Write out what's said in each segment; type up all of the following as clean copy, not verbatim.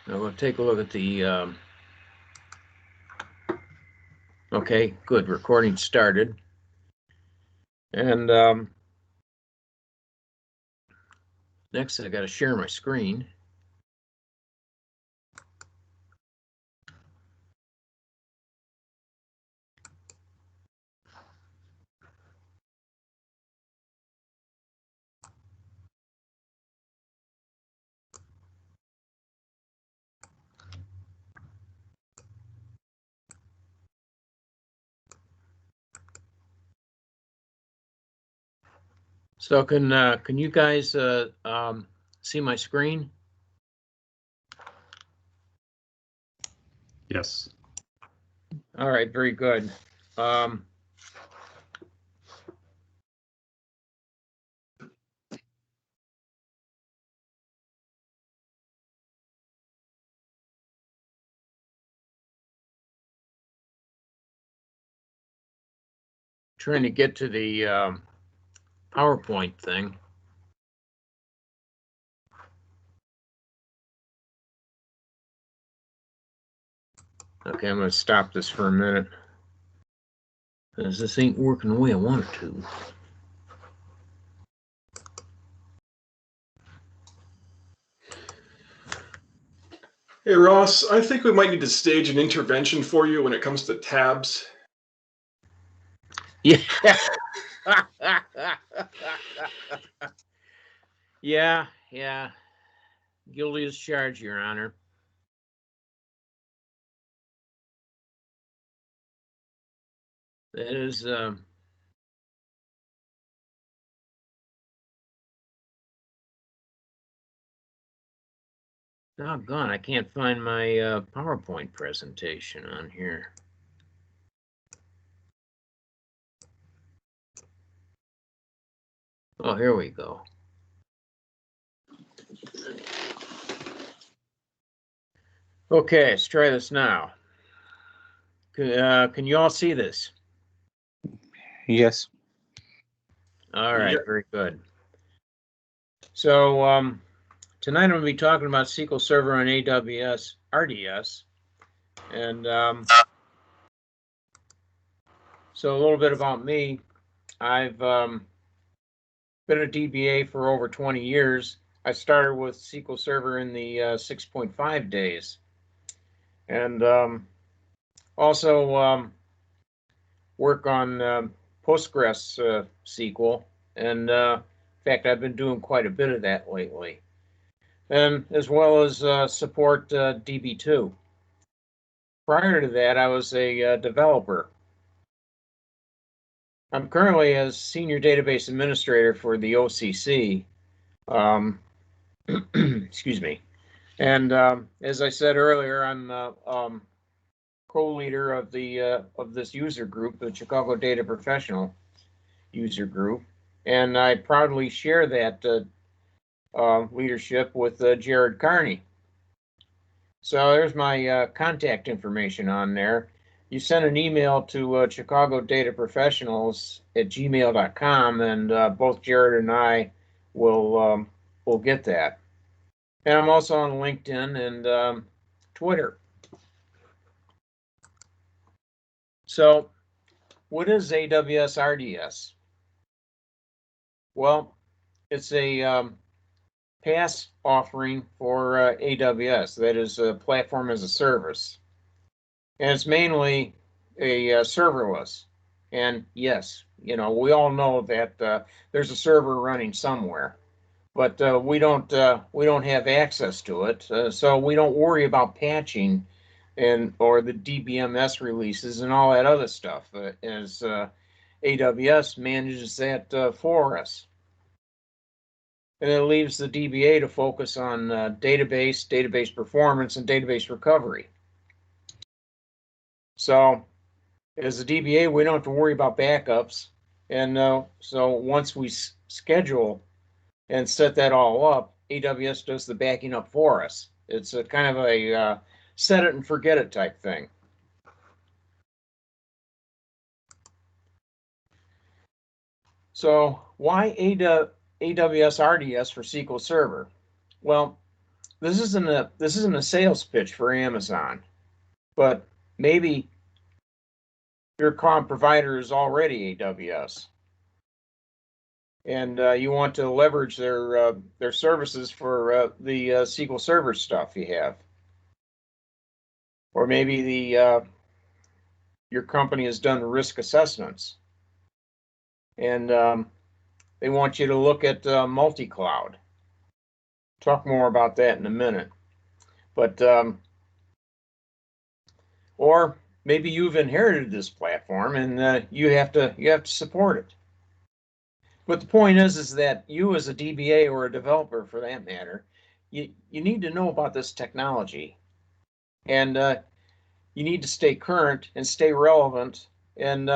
Now we'll take a look at the, okay, good, recording started. And next I got to share my screen. So can you guys see my screen? Yes. All right, very good. Trying to get to the PowerPoint thing. Okay, I'm going to stop this for a minute, because this ain't working the way I want it to. Hey, Ross, I think we might need to stage an intervention for you when it comes to tabs. Yeah. Yeah. Guilty as charged, Your Honor. That is, doggone, I can't find my PowerPoint presentation on here. Oh, here we go. Okay, let's try this now. Can you all see this? Yes. All right, Yep. very good. So tonight I'm going to be talking about SQL Server on AWS RDS. And so a little bit about me. I've been a DBA for over 20 years. I started with SQL Server in the 6.5 days. And also work on Postgres SQL. And in fact, I've been doing quite a bit of that lately. And as well as support DB2. Prior to that, I was a developer. I'm currently a senior database administrator for the OCC. Excuse me. And as I said earlier, I'm co-leader of this user group, the Chicago Data Professional user group, and I proudly share that leadership with Jared Carney. So there's my contact information on there. You send an email to Chicago Data Professionals at gmail.com, and both Jared and I will get that. And I'm also on LinkedIn and Twitter. So what is AWS RDS? Well, it's a PaaS offering for AWS, that is a platform as a service. And it's mainly a serverless. And yes, we all know that there's a server running somewhere, but we don't have access to it, so we don't worry about patching or the DBMS releases and all that other stuff, as AWS manages that for us. And it leaves the DBA to focus on database performance, and database recovery. So as a DBA, we don't have to worry about backups. And so once we schedule and set that all up, AWS does the backing up for us. It's a kind of a set it and forget it type thing. So why AWS RDS for SQL Server? Well, this isn't a sales pitch for Amazon, but maybe your cloud provider is already AWS, and you want to leverage their services for the SQL Server stuff you have, or maybe your company has done risk assessments, and they want you to look at multi-cloud. Talk more about that in a minute, but or maybe you've inherited this platform and you have to support it. But the point is that you as a DBA or a developer, for that matter, you need to know about this technology, and you need to stay current and stay relevant, and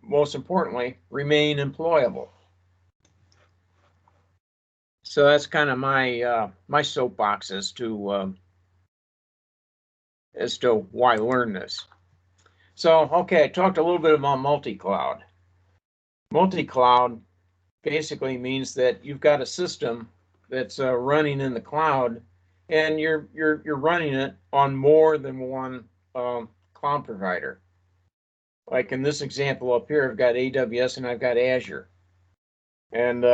most importantly, remain employable. So that's kind of my soapbox as to why learn this. So okay, I talked a little bit about multi-cloud. Multi-cloud basically means that you've got a system that's running in the cloud, and you're running it on more than one cloud provider. Like in this example up here, I've got AWS and I've got Azure. And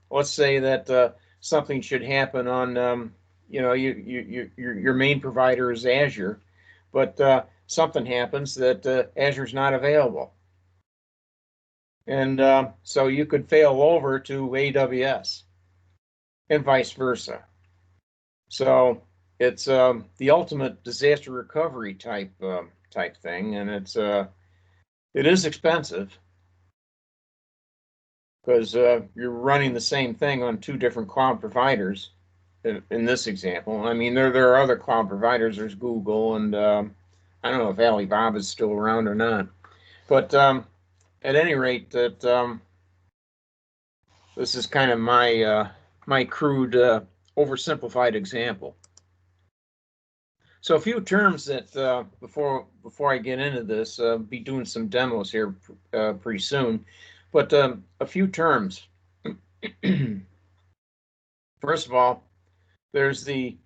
let's say that something should happen on, your main provider is Azure, but something happens that Azure's not available. And so you could fail over to AWS and vice versa. So it's the ultimate disaster recovery type thing, and it is expensive because you're running the same thing on two different cloud providers. In this example, I mean, there are other cloud providers. There's Google, and I don't know if Alibaba is still around or not. But at any rate, that this is kind of my crude, oversimplified example. So a few terms that before I get into this, be doing some demos here pretty soon, but a few terms. First of all, there's the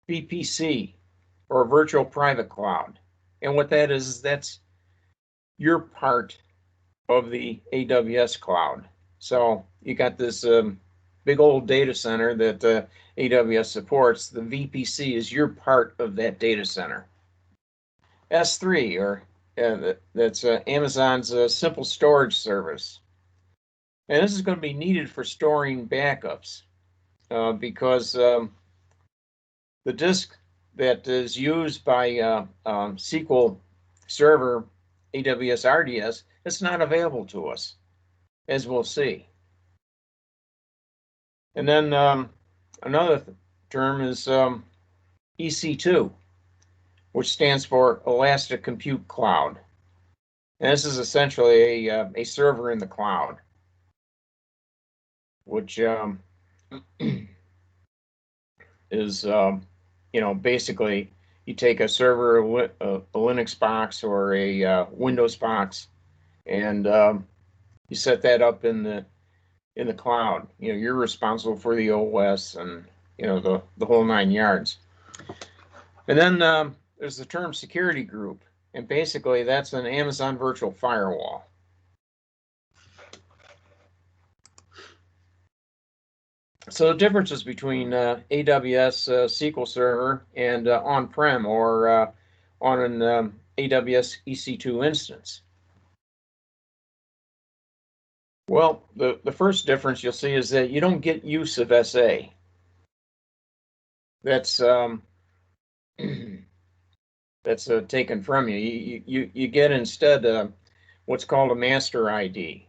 VPC, or Virtual Private Cloud, and what that is that's your part of the AWS cloud. So you got this big old data center that AWS supports. The VPC is your part of that data center. S3, or that's Amazon's simple storage service. And this is going to be needed for storing backups because the disk that is used by SQL Server AWS RDS, it's not available to us, as we'll see. And then another term is EC2, which stands for Elastic Compute Cloud. And this is essentially a server in the cloud, which is, basically you take a server, a Linux box or a Windows box, and you set that up in the cloud. You're responsible for the OS and the whole 9 yards. And then there's the term security group, and basically that's an Amazon virtual firewall. So the differences between AWS SQL Server and on-prem or on an AWS EC2 instance. Well, the first difference you'll see is that you don't get use of SA. That's that's taken from you. You get instead what's called a master ID,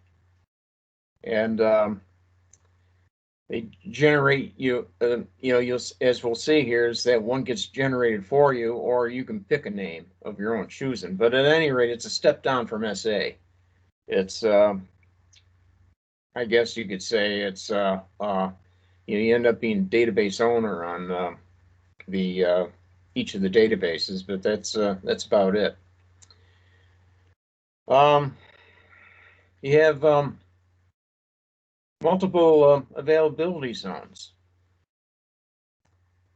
and they generate you'll, as we'll see here, is that one gets generated for you, or you can pick a name of your own choosing. But at any rate, it's a step down from SA. It's I guess you could say it's you end up being database owner on the each of the databases, but that's about it. You have multiple availability zones.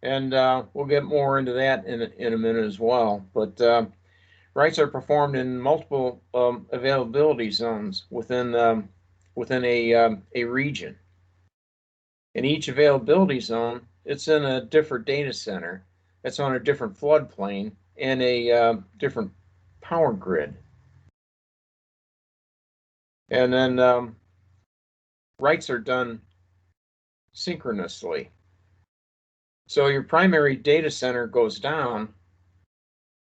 And we'll get more into that in a minute as well. But writes are performed in multiple availability zones within a region. In each availability zone, it's in a different data center that's on a different floodplain and a different power grid. And then writes are done synchronously. So your primary data center goes down,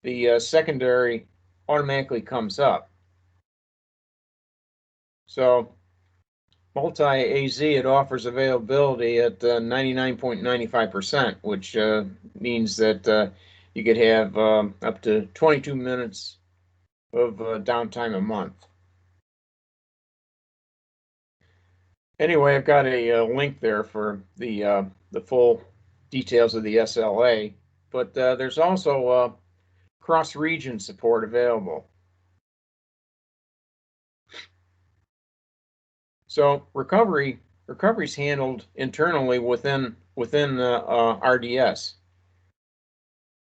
the secondary automatically comes up. So multi-AZ, it offers availability at 99.95%, which means that you could have up to 22 minutes of downtime a month. Anyway, I've got a link there for the full details of the SLA, but there's also cross-region support available. So recovery is handled internally within RDS.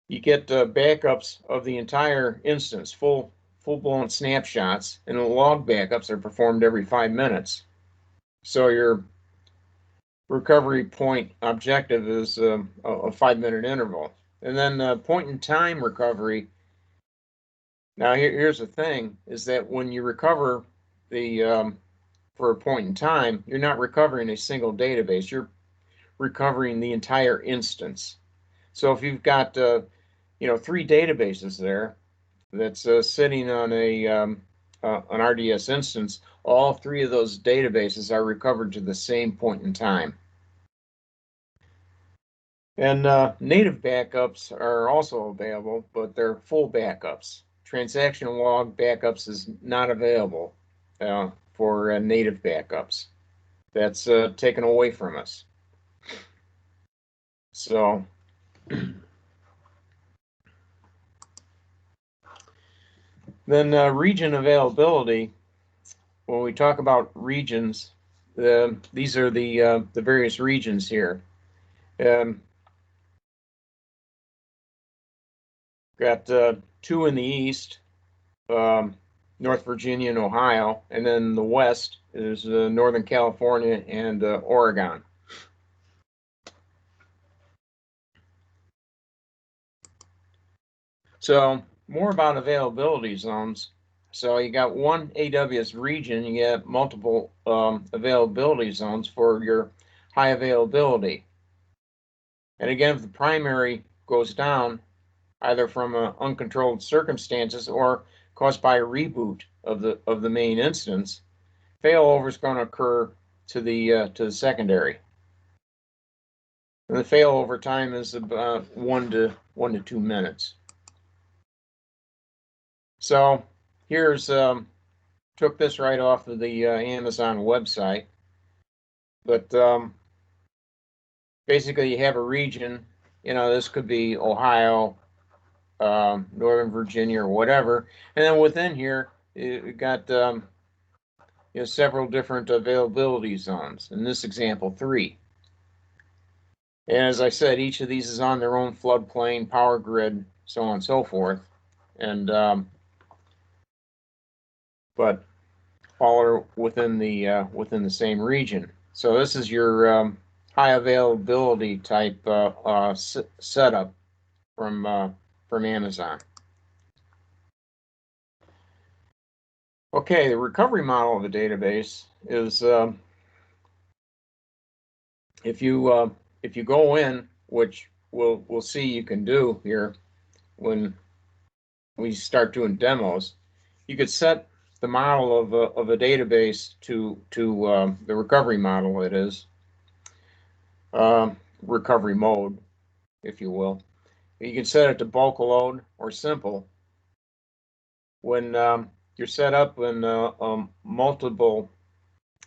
You get backups of the entire instance, full-blown snapshots, and the log backups are performed every 5 minutes. So your recovery point objective is a 5-minute interval. And then point-in-time recovery. Now here's the thing, is that when you recover for a point in time, you're not recovering a single database, you're recovering the entire instance. So if you've got 3 databases there that's sitting on an RDS instance, all 3 of those databases are recovered to the same point in time. And native backups are also available, but they're full backups. Transaction log backups is not available for native backups. That's taken away from us. So then region availability. When we talk about regions, these are the various regions here. Got 2 in the east, North Virginia and Ohio, and then the west is Northern California and Oregon. So more about availability zones. So you got one AWS region, you get multiple availability zones for your high availability. And again, if the primary goes down, either from uncontrolled circumstances or caused by a reboot of the main instance, failover is going to occur to the secondary. And the failover time is about 1 to 2 minutes. So here's took this right off of the Amazon website, but basically you have a region. This could be Ohio, Northern Virginia, or whatever, and then within here you got several different availability zones. In this example, 3. And as I said, each of these is on their own floodplain, power grid, so on and so forth, and but all are within the same region. So this is your high availability type setup from Amazon. Okay, the recovery model of a database is if you go in, which we'll see you can do here when we start doing demos, you could set the model of a database to the recovery model. It is recovery mode, if you will. You can set it to bulk load or simple. When you're set up in multiple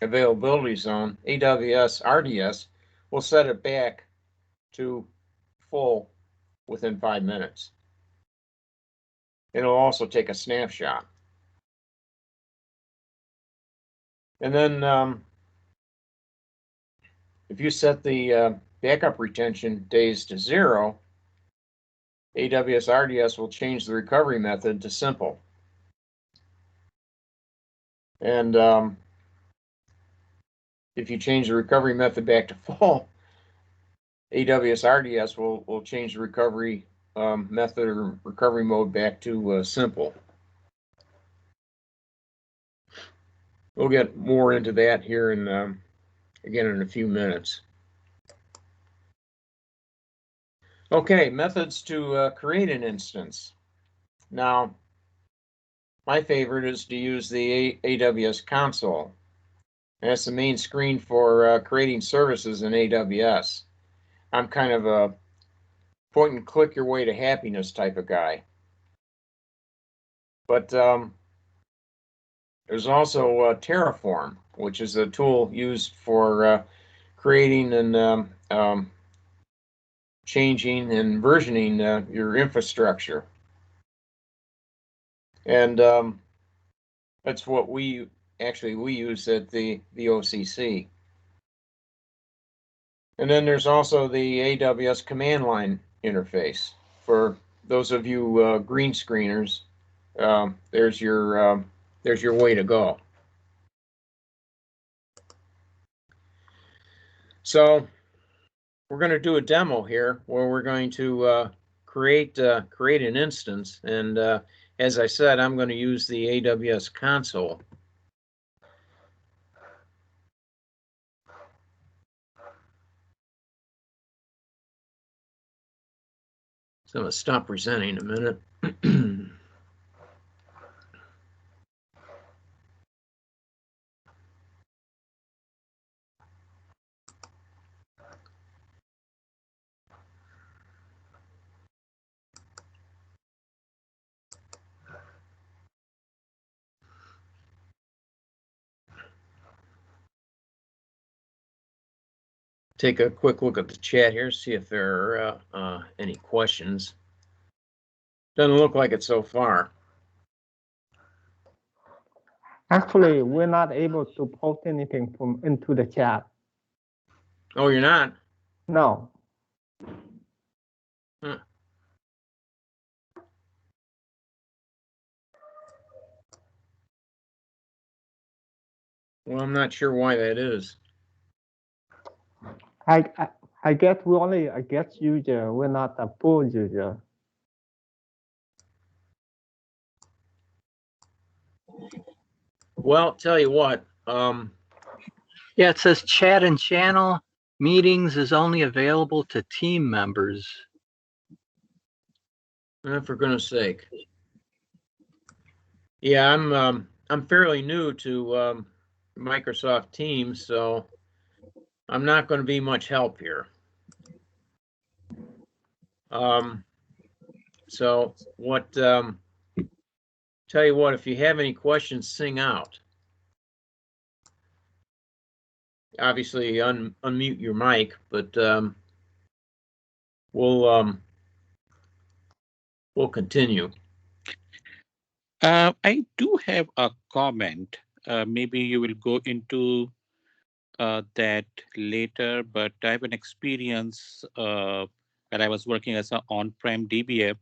availability zone, AWS RDS will set it back to full within 5 minutes. It'll also take a snapshot. And then if you set the backup retention days to 0, AWS RDS will change the recovery method to simple. And if you change the recovery method back to full, AWS RDS will change the recovery method or recovery mode back to simple. We'll get more into that here in again in a few minutes. Okay, methods to create an instance. Now, my favorite is to use the AWS console. And that's the main screen for creating services in AWS. I'm kind of a point and click your way to happiness type of guy. But there's also Terraform, which is a tool used for creating and changing and versioning your infrastructure. And that's what we use at the OCC. And then there's also the AWS command line interface. For those of you green screeners, there's your way to go. So we're going to do a demo here where we're going to create an instance, and as I said, I'm going to use the AWS console. So I'm going to stop presenting a minute. Take a quick look at the chat here, see if there are any questions. Doesn't look like it so far. Actually, we're not able to post anything into the chat. Oh, you're not? No. Huh. Well, I'm not sure why that is. I guess we're only a guest user. We're not a full user. Well, tell you what. Yeah, it says chat and channel meetings is only available to team members. For goodness sake. Yeah, I'm fairly new to Microsoft Teams, so I'm not going to be much help here. So what? Tell you what, if you have any questions, sing out. Obviously, unmute your mic, but we'll continue. I do have a comment. Maybe you will go into that later, but I have an experience when I was working as an on-prem DBA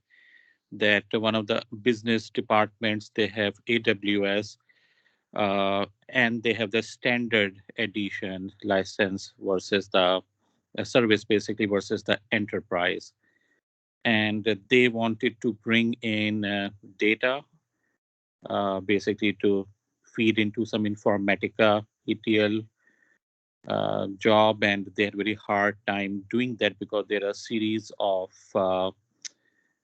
that one of the business departments, they have AWS and they have the standard edition license versus the service basically versus the enterprise. And they wanted to bring in data basically to feed into some Informatica ETL job, and they had very hard time doing that because there are a series of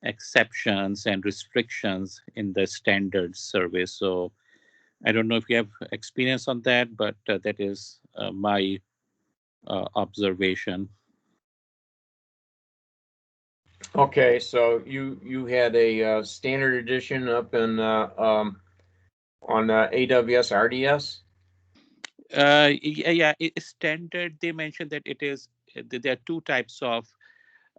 exceptions and restrictions in the standard service. So I don't know if you have experience on that, but that is my observation. Okay, so you had a standard edition up in on AWS RDS. Yeah, it's standard. They mentioned that it is. There are two types of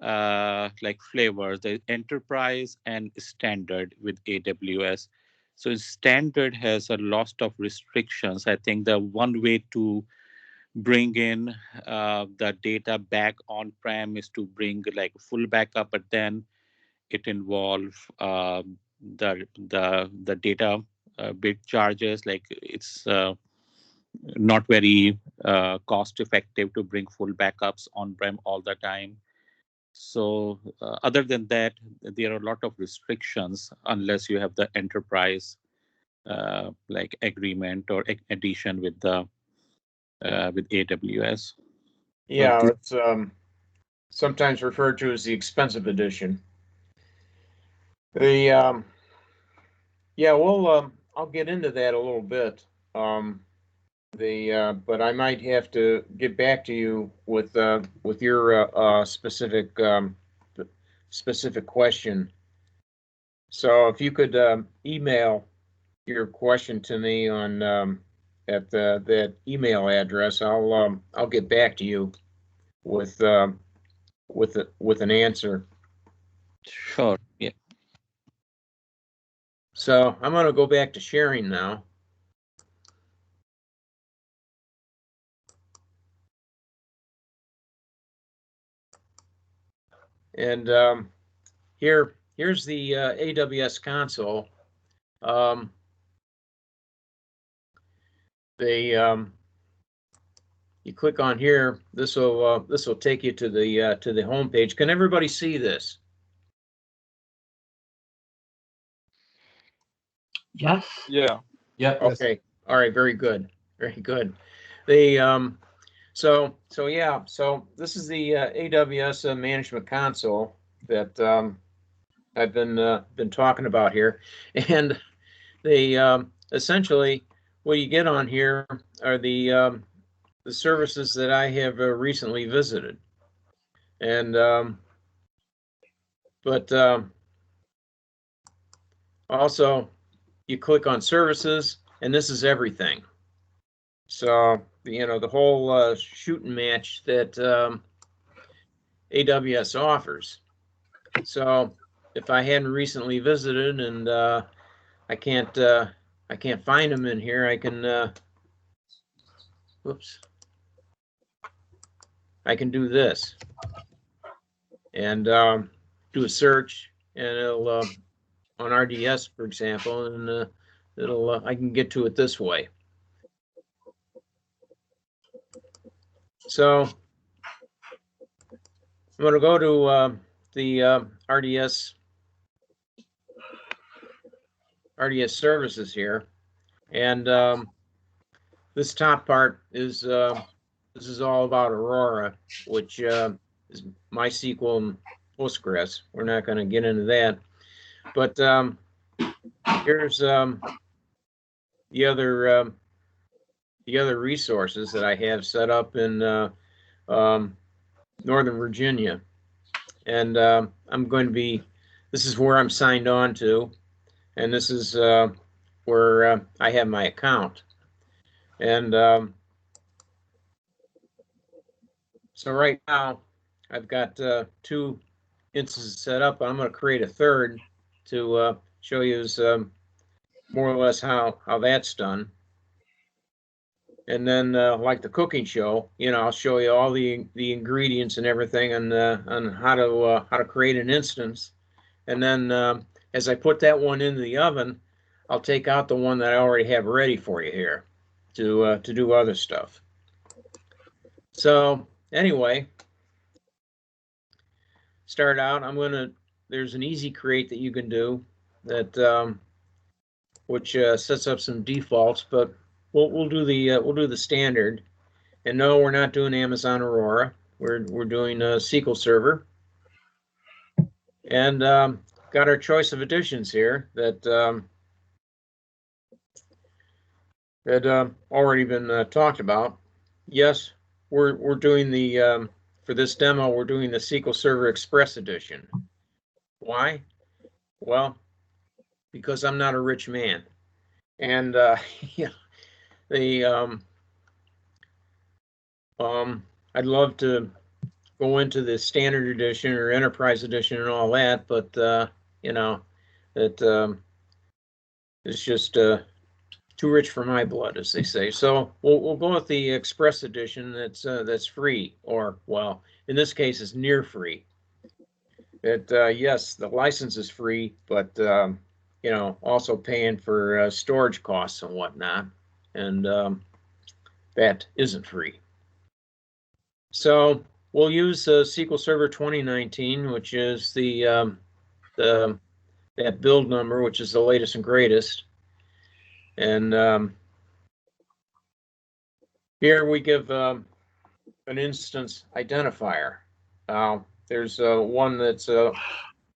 like flavors: the enterprise and standard with AWS. So standard has a lot of restrictions. I think the one way to bring in the data back on-prem is to bring like full backup, but then it involve the data bit charges. Like it's not very cost effective to bring full backups on-prem all the time. So other than that, there are a lot of restrictions unless you have the enterprise like agreement or addition with the with AWS. Yeah, it's sometimes referred to as the expensive edition. The yeah, well, I'll get into that a little bit. But I might have to get back to you with your specific question. So if you could email your question to me on at that email address, I'll get back to you with an answer. Sure. Yeah. So I'm going to go back to sharing now. And here's the AWS console. You click on here. This will take you to the home page. Can everybody see this? Yes. Yeah. Yeah. Okay. All right. Very good. Very good. The so yeah. So this is the AWS management console that I've been talking about here, and they essentially what you get on here are the services that I have recently visited, and but also you click on services, and this is everything. So the whole shooting match that AWS offers. So if I hadn't recently visited and I can't find them in here, I can whoops. I can do this and do a search, and it'll on RDS, for example, and it'll I can get to it this way. So I'm going to go to the RDS services here, and this top part is this is all about Aurora, which is MySQL and Postgres. We're not going to get into that, but here's the other resources that I have set up in Northern Virginia, and I'm going to be. This is where I'm signed on to, and this is where I have my account, and so right now I've got 2 instances set up. I'm going to create a third to show you more or less how that's done. And then like the cooking show, I'll show you all the ingredients and everything, and on how to create an instance. And then as I put that one into the oven, I'll take out the one that I already have ready for you here to do other stuff. So anyway, start out. There's an easy create that you can do that which sets up some defaults, but we'll do the standard. And no, we're not doing Amazon Aurora. We're doing SQL Server, and got our choice of editions here that had already been talked about. Yes, we're doing the for this demo we're doing the SQL Server Express edition. Why? Well, because I'm not a rich man, and yeah, I'd love to go into the standard edition or enterprise edition and all that, but that it's just too rich for my blood, as they say. So we'll go with the Express Edition. That's free, or well, in this case, it's near free. Yes, the license is free, but you know, also paying for storage costs and whatnot, and that isn't free. So we'll use SQL Server 2019, which is that build number, which is the latest and greatest. And here we give an instance identifier. There's one that's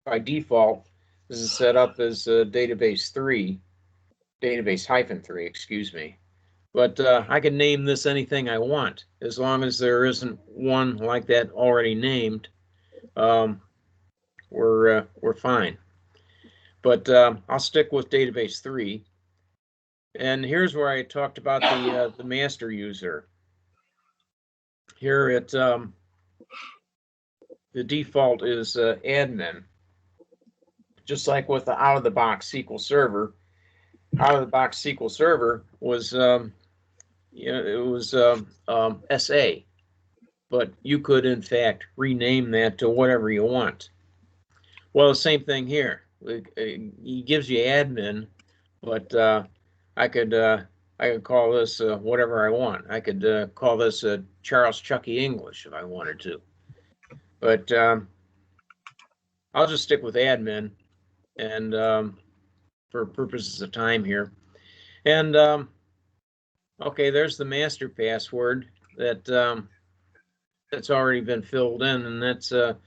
by default. This is set up as database 3, database -3, excuse me. But I can name this anything I want, as long as there isn't one like that already named. We're fine. But I'll stick with database 3. And here's where I talked about the master user. Here it the default is admin. Just like with the out-of-the-box SQL Server. Out-of-the-box SQL Server was you know, it was SA, but you could in fact rename that to whatever you want. Well, the same thing here. He gives you admin, but I could call this whatever I want. I could call this Charles Chucky English if I wanted to, but I'll just stick with admin, and for purposes of time here. And okay, there's the master password that that's already been filled in, and that's a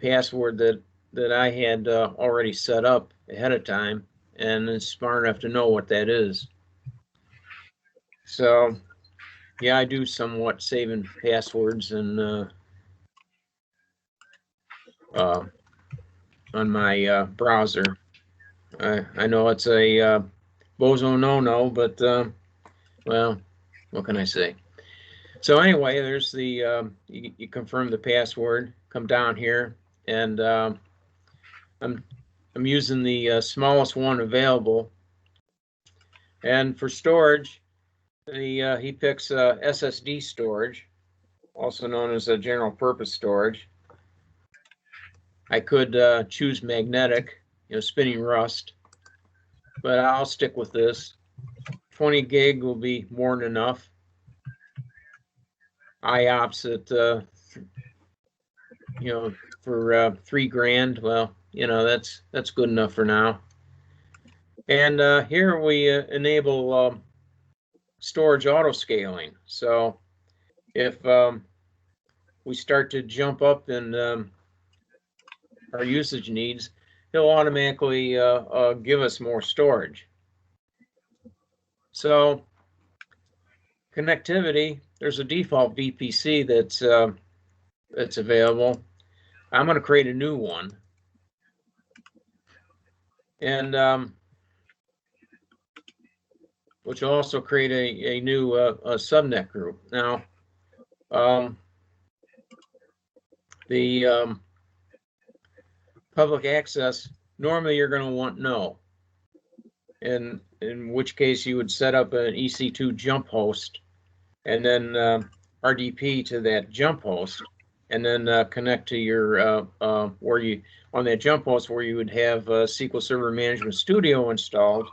password that I had already set up ahead of time, and is smart enough to know what that is. So yeah, I do somewhat saving passwords and on my browser. I know it's a bozo no-no, but well, what can I say? So anyway, there's the you confirm the password. Come down here, and I'm using the smallest one available. And for storage, he picks SSD storage, also known as a general purpose storage. I could choose magnetic, you know, spinning rust, but I'll stick with this. 20 gig will be more than enough. IOPS at you know, for $3,000. Well, you know, that's good enough for now. And here we enable storage auto scaling. So if we start to jump up in our usage needs, he'll automatically give us more storage. So connectivity, there's a default VPC that's available. I'm going to create a new one, and which will also create a new a subnet group. Now, the public access, normally you're going to want no, and in which case you would set up an EC2 jump host, and then RDP to that jump host, and then connect to your where you on that jump host where you would have SQL Server Management Studio installed,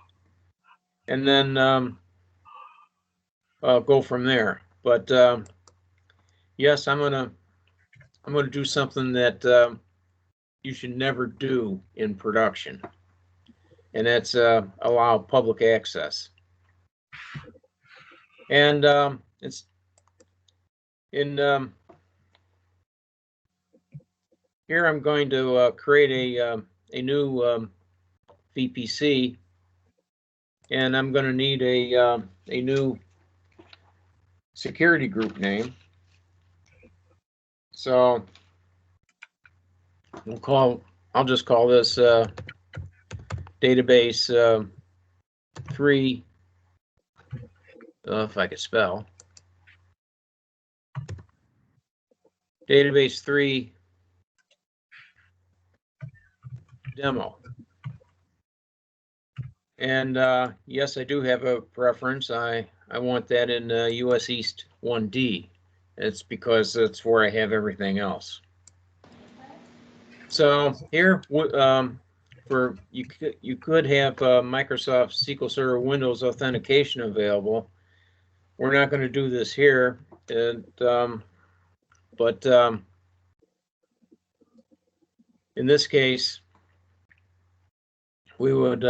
and then go from there. But yes, I'm gonna do something that you should never do in production, and that's allow public access. And it's in here. I'm going to create a new VPC, and I'm going to need a new security group name. So I'll just call this database 3, if I could spell, database 3 demo. And yes, I do have a preference. I want that in US East 1D. It's because that's where I have everything else. So here, for you could have Microsoft SQL Server Windows authentication available. We're not going to do this here, and but in this case, we would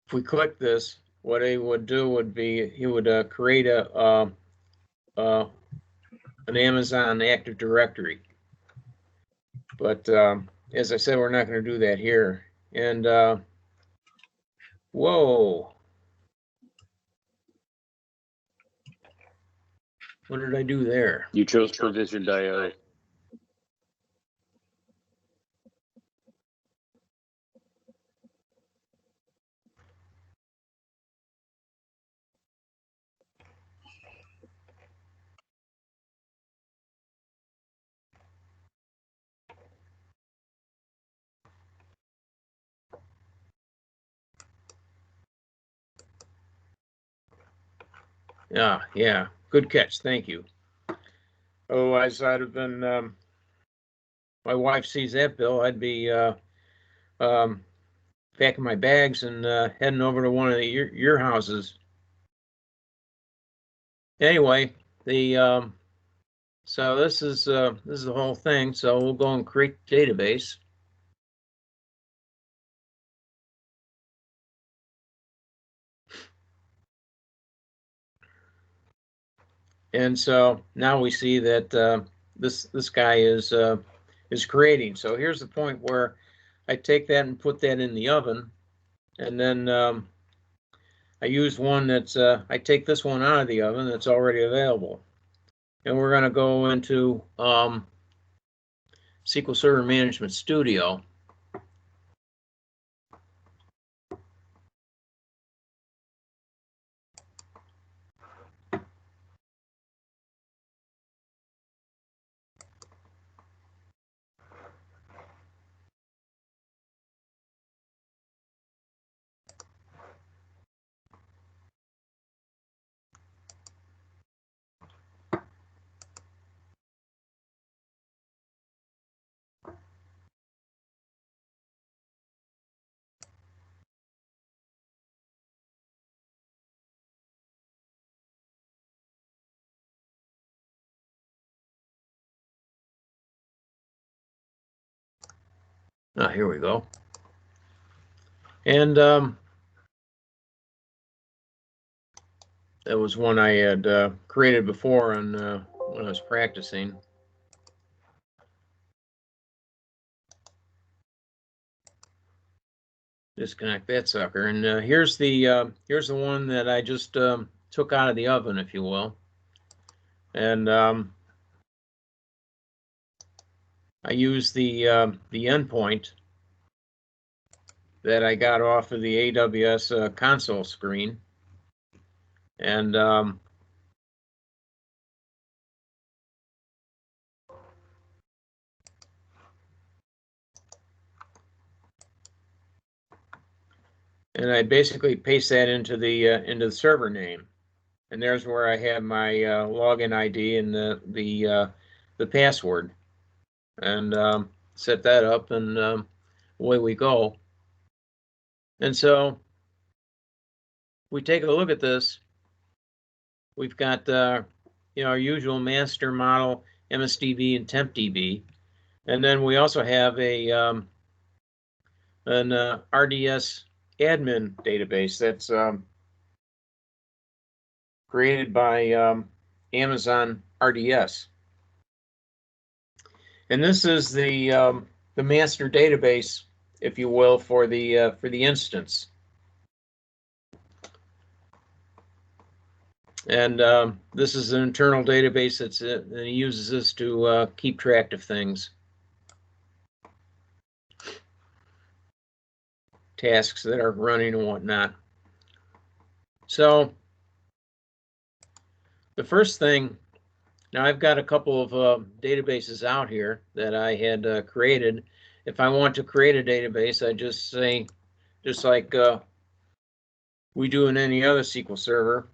if we click this, what he would do would be he would create an Amazon Active Directory. But as I said, we're not going to do that here. And whoa, what did I do there? You chose provisioned IO. Yeah, good catch. Thank you. Otherwise, I'd have been. My wife sees that bill, I'd be packing my bags and heading over to one of your houses. Anyway, the so this is the whole thing. So we'll go and create database. And so now we see that this guy is creating. So here's the point where I take that and put that in the oven, and then I use one that's I take this one out of the oven that's already available, and we're going to go into SQL Server Management Studio. Here we go. And that was one I had created before when I was practicing. Disconnect that sucker. And here's the one that I just took out of the oven, if you will. And I use the endpoint that I got off of the AWS console screen, and I basically paste that into the server name, and there's where I have my login ID and the password, and set that up, and away we go. And so we take a look at this. We've got our usual master model, MSDB and TempDB, and then we also have an RDS admin database that's created by Amazon RDS, and this is the master database, if you will, for the instance. And this is an internal database that uses this to keep track of things, tasks that are running and whatnot. So the first thing, now I've got a couple of databases out here that I had created, if I want to create a database, I just say, just like we do in any other SQL server,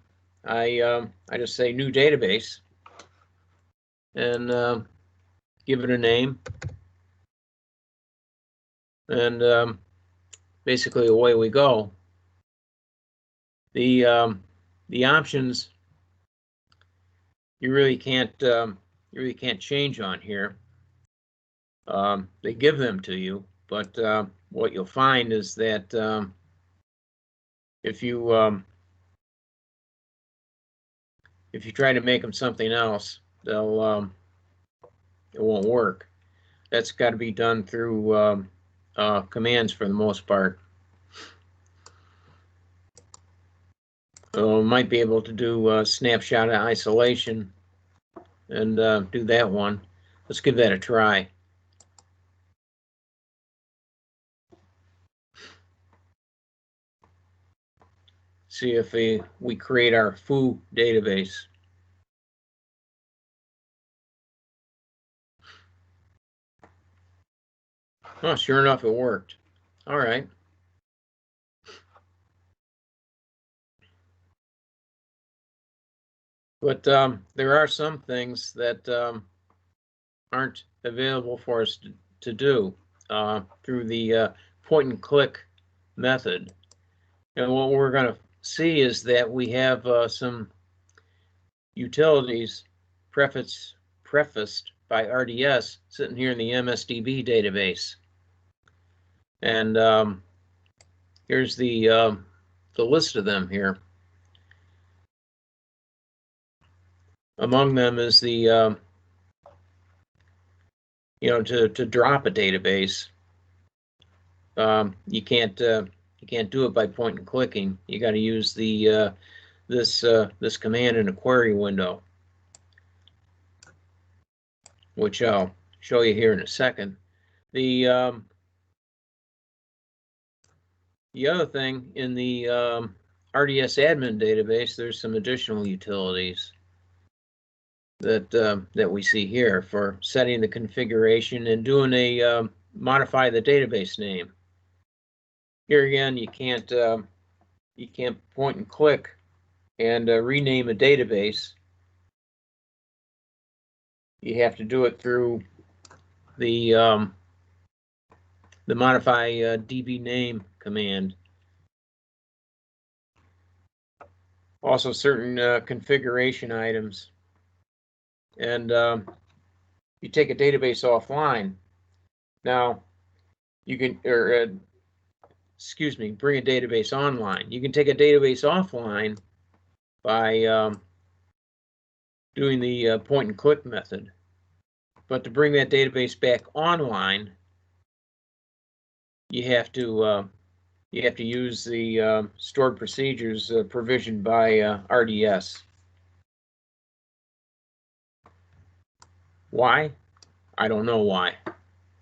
I just say new database and give it a name, and basically away we go. The options you really can't change on here. They give them to you, but what you'll find is that if you try to make them something else, they'll it won't work. That's got to be done through commands for the most part. Might be able to do snapshot isolation and do that one. Let's give that a try. See if we create our foo database. Oh, sure enough, it worked. All right. But there are some things that aren't available for us to do through the point and click method. And what we're going to see is that we have some utilities prefaced by RDS sitting here in the MSDB database. And here's the list of them here. Among them is the to drop a database. You can't do it by point and clicking. You got to use the this command in a query window, which I'll show you here in a second. The other thing in the RDS admin database, there's some additional utilities that we see here for setting the configuration and doing a modify the database name. Here again, you can't point and click and rename a database. You have to do it through the modify DB name command. Also, certain configuration items. And you take a database offline. Now, you can, excuse me, bring a database online. You can take a database offline by doing the point and click method. But to bring that database back online, you have to use the stored procedures provisioned by RDS. Why? I don't know why.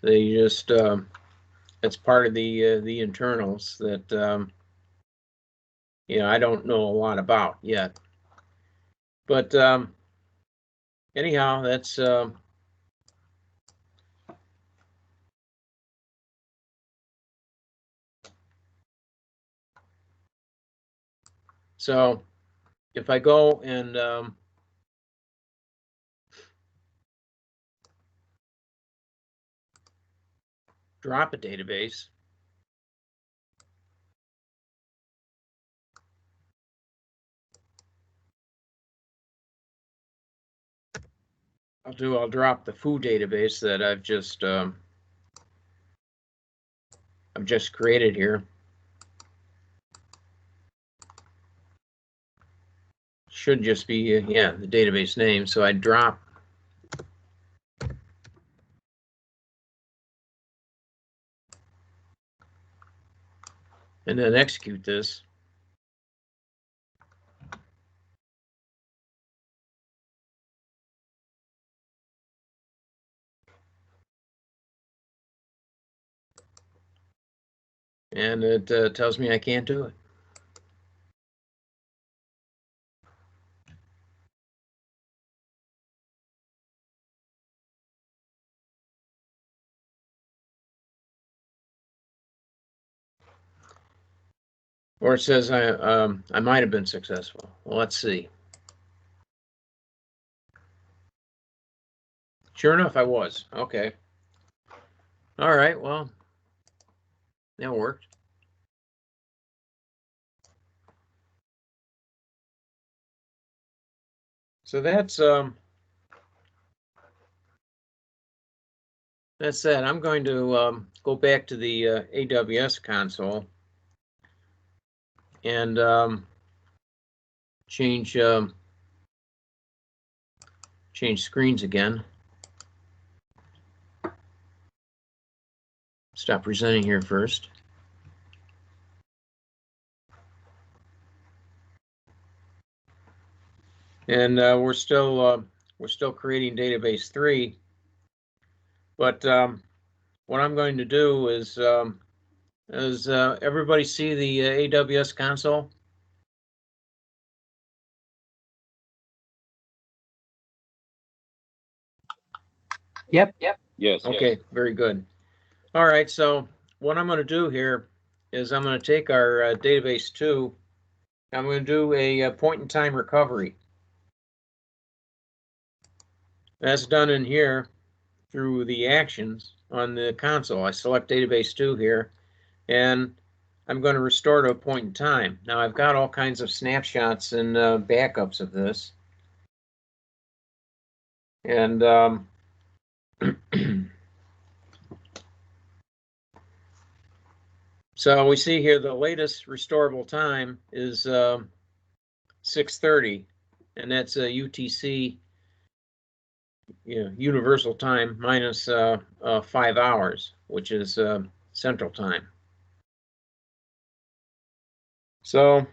They just it's part of the internals that I don't know a lot about yet. But anyhow, that's so if I go and drop a database, I'll drop the foo database that I've just created here. Should just be the database name. So I drop and then execute this. And it tells me I can't do it. Or it says I might have been successful. Well, let's see. Sure enough, I was. Okay. All right. Well, that worked. So that's that. I'm going to go back to the AWS console and change screens again. Stop presenting here first. And we're still creating database 3. But what I'm going to do is everybody see the AWS console? Yep. Yes. Okay, very good. All right, so what I'm going to do here is I'm going to take our database 2. I'm going to do a point-in-time recovery. That's done in here through the actions on the console. I select database 2 here, and I'm going to restore to a point in time. Now I've got all kinds of snapshots and backups of this. And so we see here the latest restorable time is 6:30, and that's a UTC, universal time, minus 5 hours, which is central time. So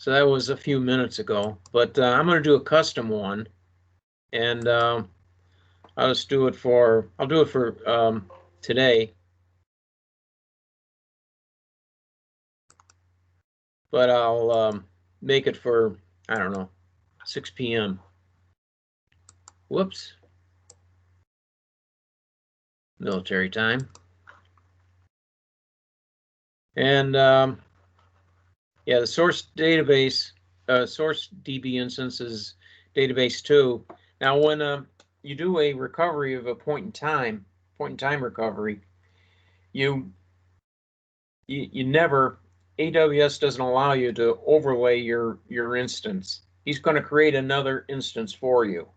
that was a few minutes ago, but I'm going to do a custom one, and I'll do it for today. But I'll make it for, I don't know, 6 p.m. Whoops. Military time. And yeah, the source database, source DB instance is database 2. Now, when you do a recovery of a point in time recovery, you never, AWS doesn't allow you to overlay your instance. He's going to create another instance for you.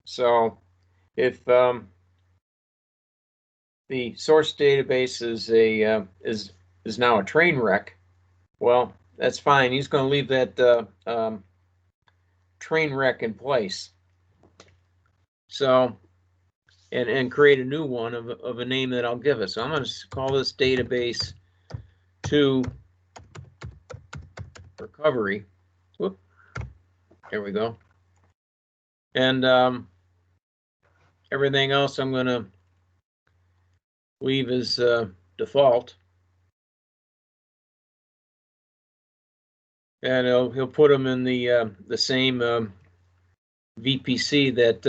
So if the source database is now a train wreck, well, that's fine. He's going to leave that train wreck in place. So, and create a new one of a name that I'll give it. So I'm going to call this database 2 recovery. Whoop. There we go. And everything else I'm going to leave as default. And he'll put them in the same VPC that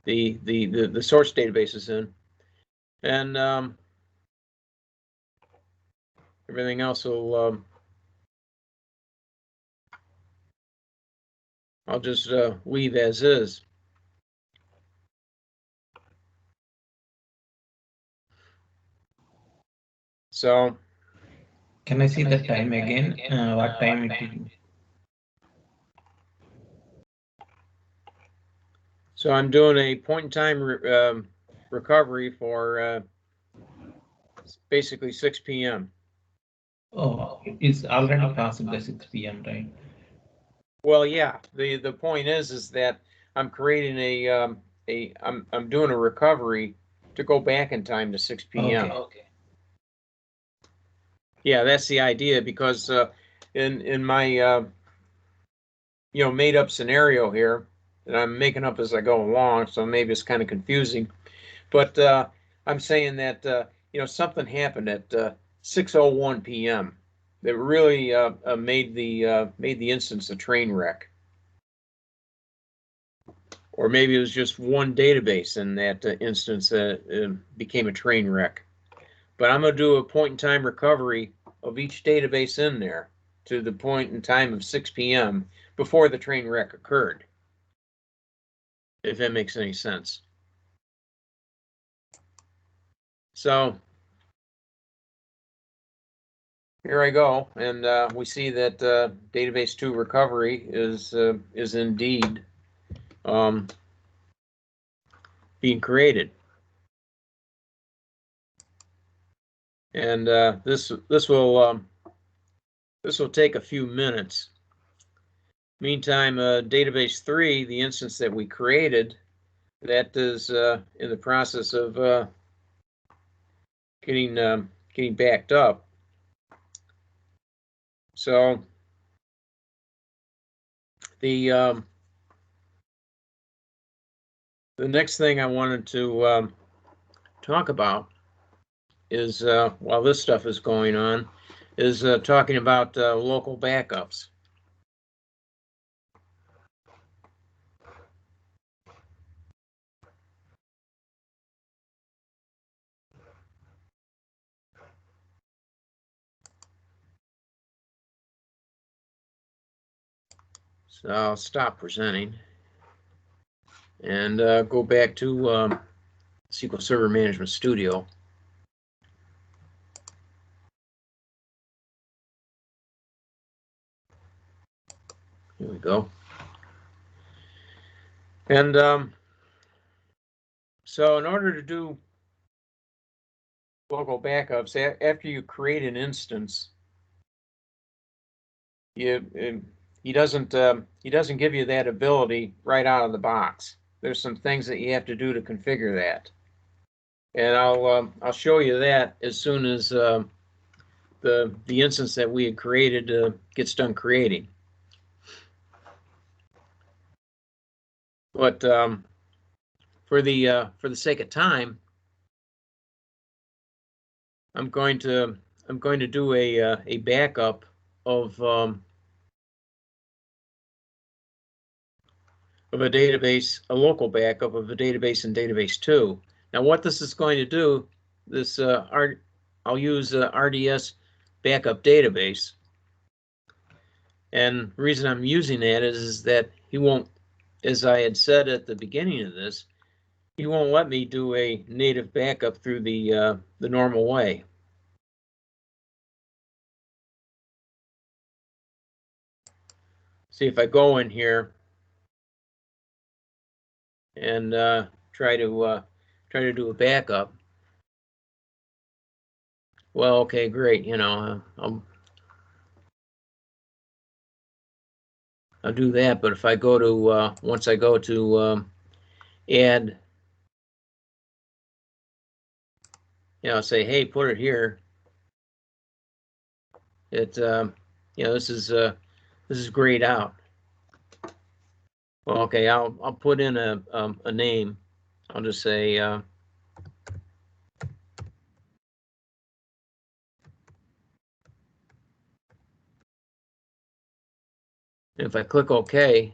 the source database is in, and everything else will I'll just leave as is. So can I see the time again? What time it is? So I'm doing a point-in-time recovery for basically 6 p.m. Oh, it's already past the 6 p.m. right? Well, yeah. The point is that I'm creating I'm doing a recovery to go back in time to 6 p.m. Okay. Yeah, that's the idea, because in my made up scenario here that I'm making up as I go along, so maybe it's kind of confusing, but I'm saying that something happened at 6:01 p.m. that really made the instance a train wreck. or maybe it was just one database in that instance that became a train wreck. But I'm going to do a point-in-time recovery of each database in there to the point in time of 6 p.m. before the train wreck occurred, if that makes any sense. So here I go, and we see that database 2 recovery is indeed being created. And this will take a few minutes. Meantime, database 3, the instance that we created, that is in the process of getting backed up. So the next thing I wanted to talk about is, while this stuff is going on, is talking about local backups. So I'll stop presenting and go back to SQL Server Management Studio. Here we go. And so in order to do local backups, after you create an instance, he doesn't give you that ability right out of the box. There's some things that you have to do to configure that, and I'll show you that as soon as the instance that we had created gets done creating. But for the sake of time, I'm going to do a backup of a database, a local backup of a database in database 2. Now, what this is going to do, this I'll use RDS backup database, and the reason I'm using that is that he won't, as I had said at the beginning of this, he won't let me do a native backup through the normal way. See if I go in here and try to do a backup. Well, okay, great. You know, I'll do that. But if I go to once I go to add, you know, say, hey, put it here. It you know, this is grayed out. Well, okay, I'll put in a name. I'll just say if I click OK,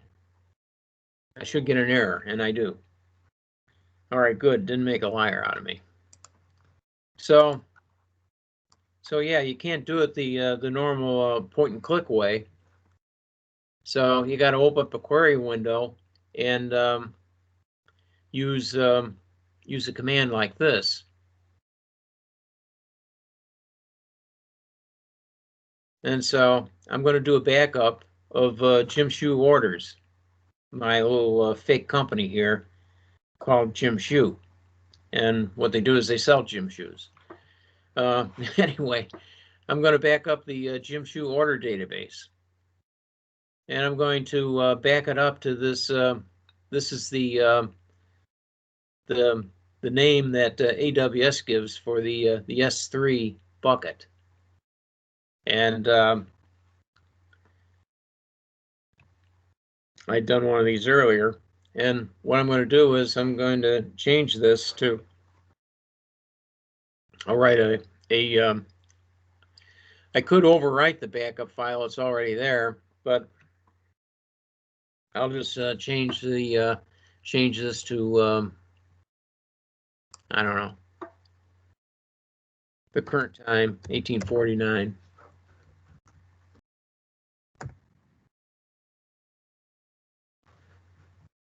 I should get an error, and I do. All right, good. Didn't make a liar out of me. So yeah, you can't do it the normal point and click way. So you got to open up a query window and use a command like this. And so I'm going to do a backup of Jim Shoe Orders, my little fake company here called Jim Shoe. And what they do is they sell gym shoes. Anyway, I'm going to back up the Jim Shoe order database. And I'm going to back it up to this. This is the name that AWS gives for the S3 bucket. And I'd done one of these earlier. And what I'm going to do is I'm going to change this to, I'll write I could overwrite the backup file. It's already there, but I'll just change the change this to, I don't know, the current time, 1849.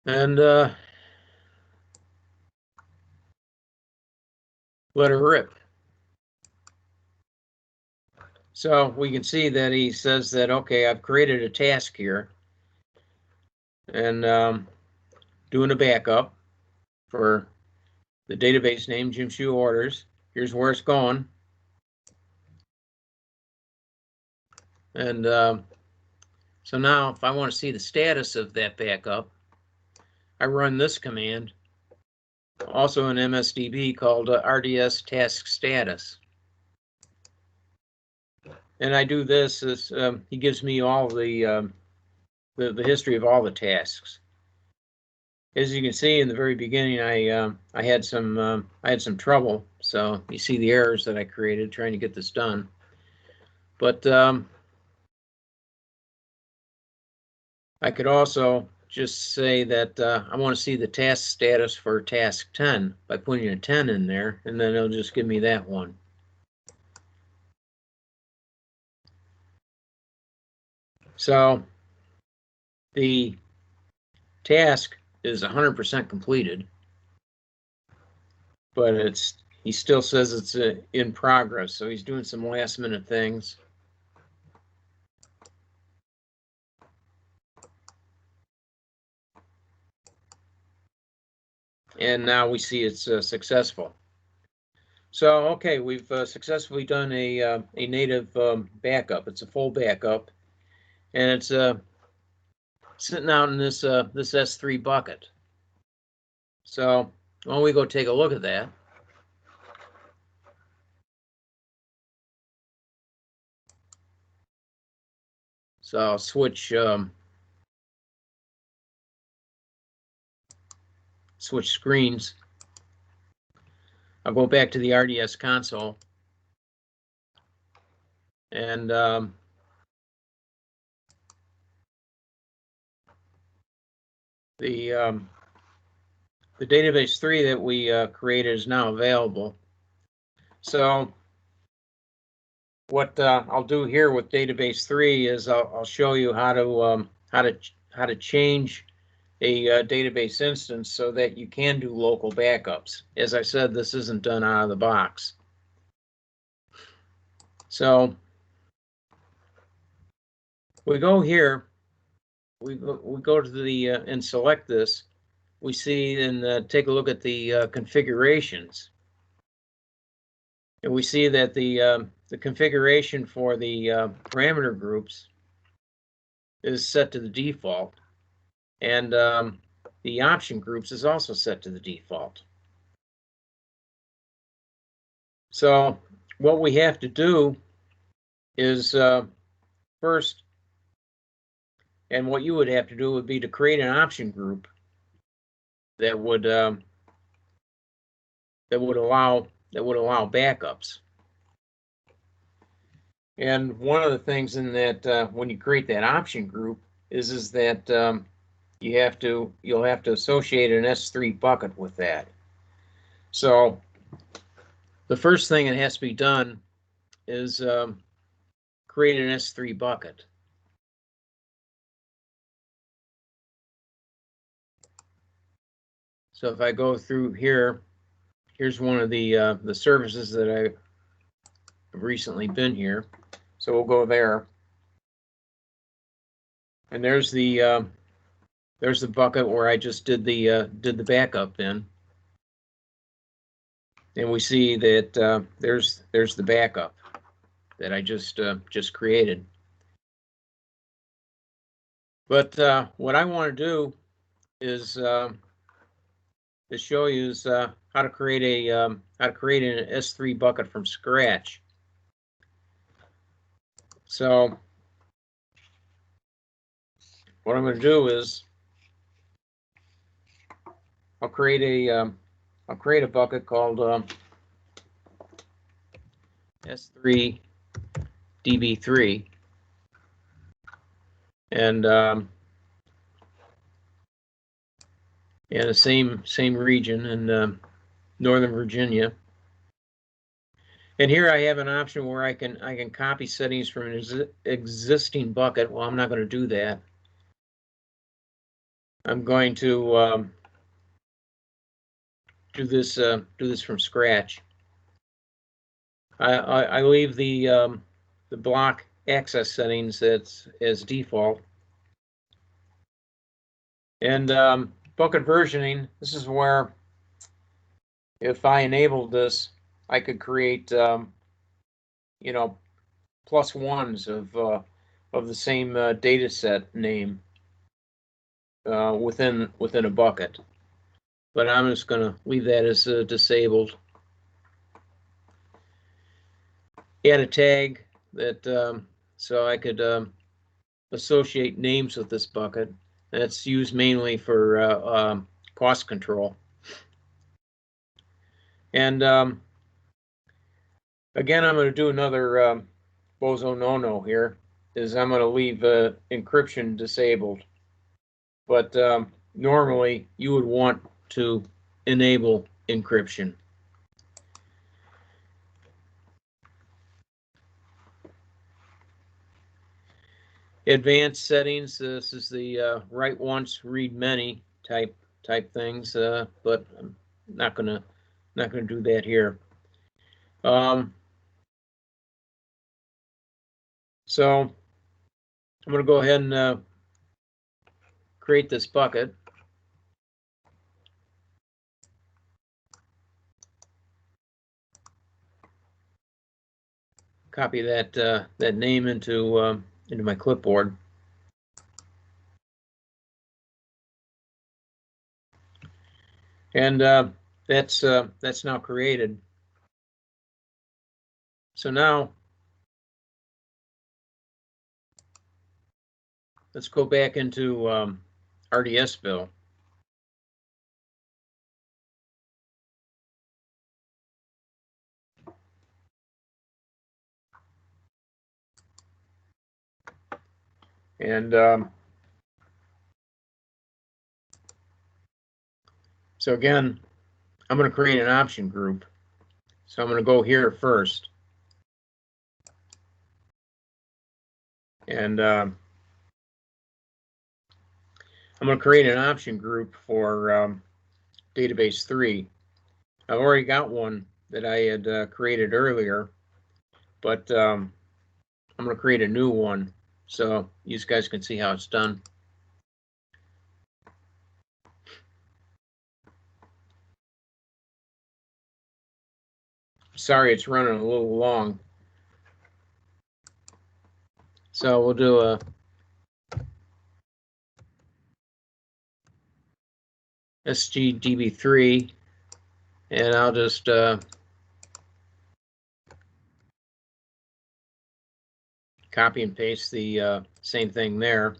And let her rip. So we can see that he says that, okay, I've created a task here and doing a backup for the database name, Jim Shoe Orders. Here's where it's going. And so now if I want to see the status of that backup, I run this command, also in MSDB, called RDS task status. And I do this as he gives me all the history of all the tasks. As you can see in the very beginning, I had some trouble. So you see the errors that I created trying to get this done. But I could also just say that I want to see the task status for task 10 by putting a 10 in there, and then it'll just give me that one. So the task is 100% completed, but he still says it's in progress. So he's doing some last minute things. And now we see it's successful. So, okay, we've successfully done a native backup. It's a full backup, and it's sitting out in this this S3 bucket. So, why don't we go take a look at that? So I'll switch screens. I'll go back to the RDS console, and the database 3 that we created is now available. So what I'll do here with database 3 is I'll show you how to change a database instance so that you can do local backups. As I said, this isn't done out of the box. So we go here, we go to the and select this. We see and take a look at the configurations, and we see that the configuration for the parameter groups is set to the default, and the option groups is also set to the default. So what we have to do is first, and what you would have to do would be to create an option group that would allow backups. And one of the things in that when you create that option group is that you'll have to associate an S3 bucket with that. So the first thing that has to be done is create an S3 bucket. So if I go through here, here's one of the services that I've recently been here. So we'll go there, and there's the bucket where I just did the backup in, and we see that there's the backup that I just created. But what I want to do is to show you is how to create an S3 bucket from scratch. So what I'm going to do is I'll create a bucket called S3 DB3, and Yeah, the same region in Northern Virginia. And here I have an option where I can copy settings from an existing bucket. Well, I'm not going to do that. I'm going to do this from scratch. I leave the block access settings as default. And bucket versioning, this is where if I enabled this, I could create you know, +1s of the same data set name within a bucket. But I'm just going to leave that as disabled. Add a tag that so I could associate names with this bucket. That's used mainly for cost control. And again, I'm going to do another bozo no-no here. Is I'm going to leave encryption disabled. But normally you would want to enable encryption. Advanced settings. This is the write once, read many type things, but I'm not gonna do that here. So I'm gonna go ahead and create this bucket. Copy that that name into my clipboard. And that's now created. So now let's go back into RDS bill. And so again, I'm going to create an option group. So I'm going to go here first. And I'm going to create an option group for database 3. I've already got one that I had created earlier, but I'm going to create a new one so you guys can see how it's done. Sorry, it's running a little long. So we'll do a SGDB3, and I'll just copy and paste the same thing there.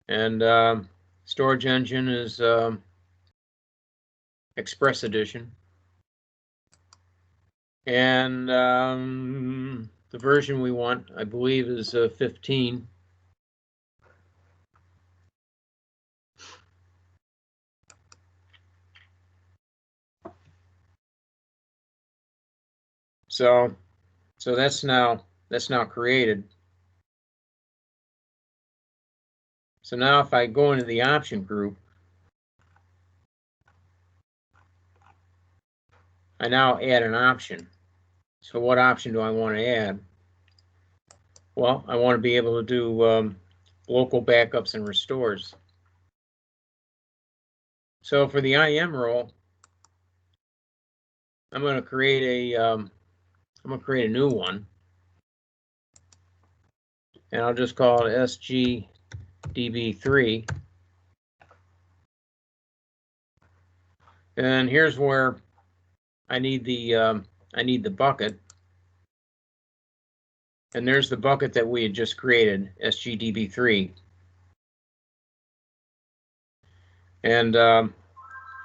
And storage engine is Express Edition. And the version we want, I believe, is 15. So that's now created. So now if I go into the option group, I now add an option. So what option do I want to add? Well, I want to be able to do local backups and restores. So for the IM role, I'm going to create a new one, and I'll just call it SGDB3. And here's where I need the bucket. And there's the bucket that we had just created, SGDB3. And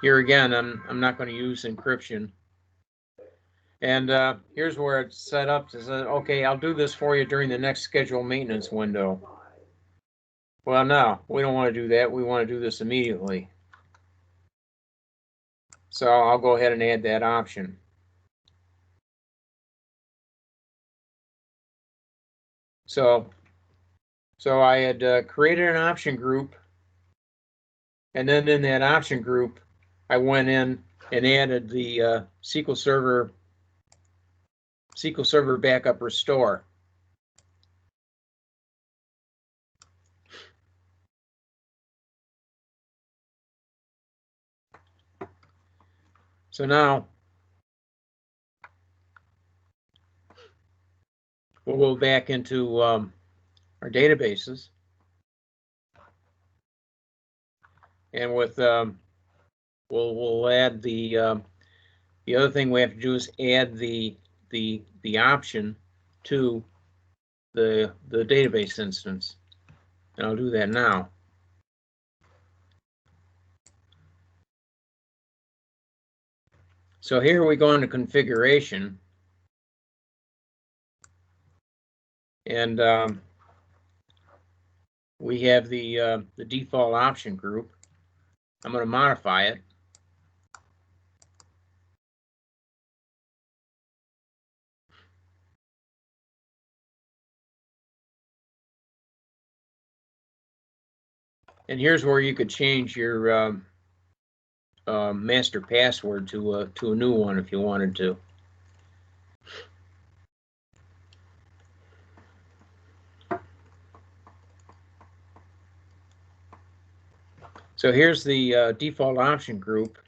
here again, I'm not going to use encryption. And here's where it's set up to say, okay, I'll do this for you during the next scheduled maintenance window. Well, no, we don't want to do that. We want to do this immediately. So I'll go ahead and add that option. So I had created an option group, and then in that option group, I went in and added the SQL Server Backup Restore. So now we'll go back into our databases, and with we'll add the other thing we have to do is add the option to the database instance, and I'll do that now. So here we go into configuration, and we have the default option group. I'm going to modify it. And here's where you could change your master password to a new one if you wanted to. So here's the default option group,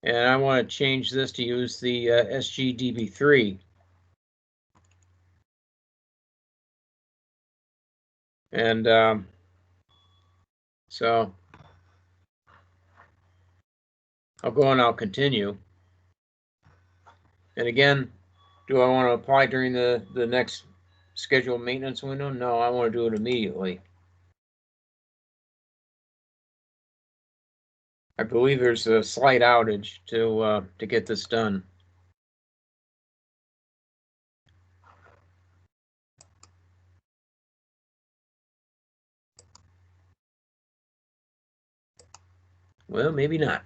and I want to change this to use the SGDB3. And so I'll go and I'll continue. And again, do I want to apply during the next scheduled maintenance window? No, I want to do it immediately. I believe there's a slight outage to get this done. Well, maybe not.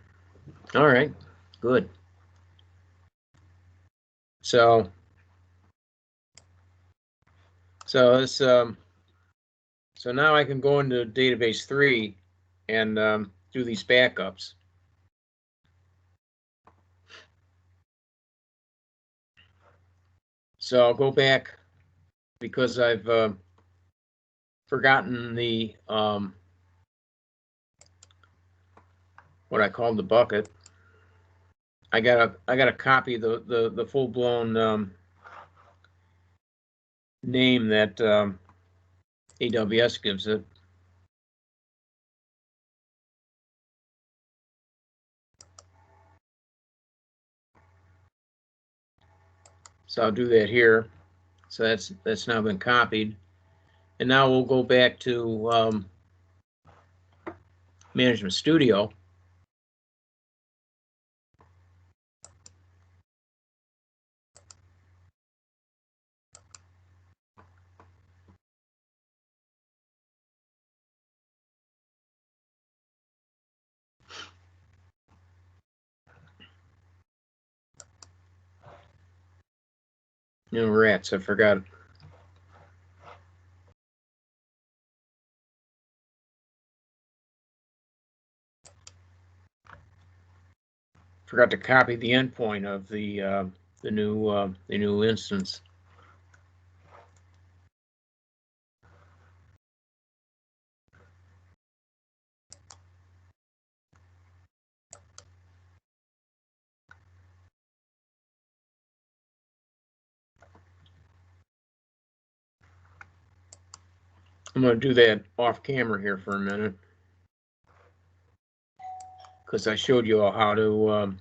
All right, good. So this so now I can go into database 3 and do these backups. So I'll go back because I've forgotten the what I called the bucket. I gotta copy the full blown name that AWS gives it. So I'll do that here. So that's now been copied, and now we'll go back to Management Studio. No rats, I forgot. Forgot to copy the endpoint of the new instance. I'm going to do that off camera here for a minute, because I showed you all how to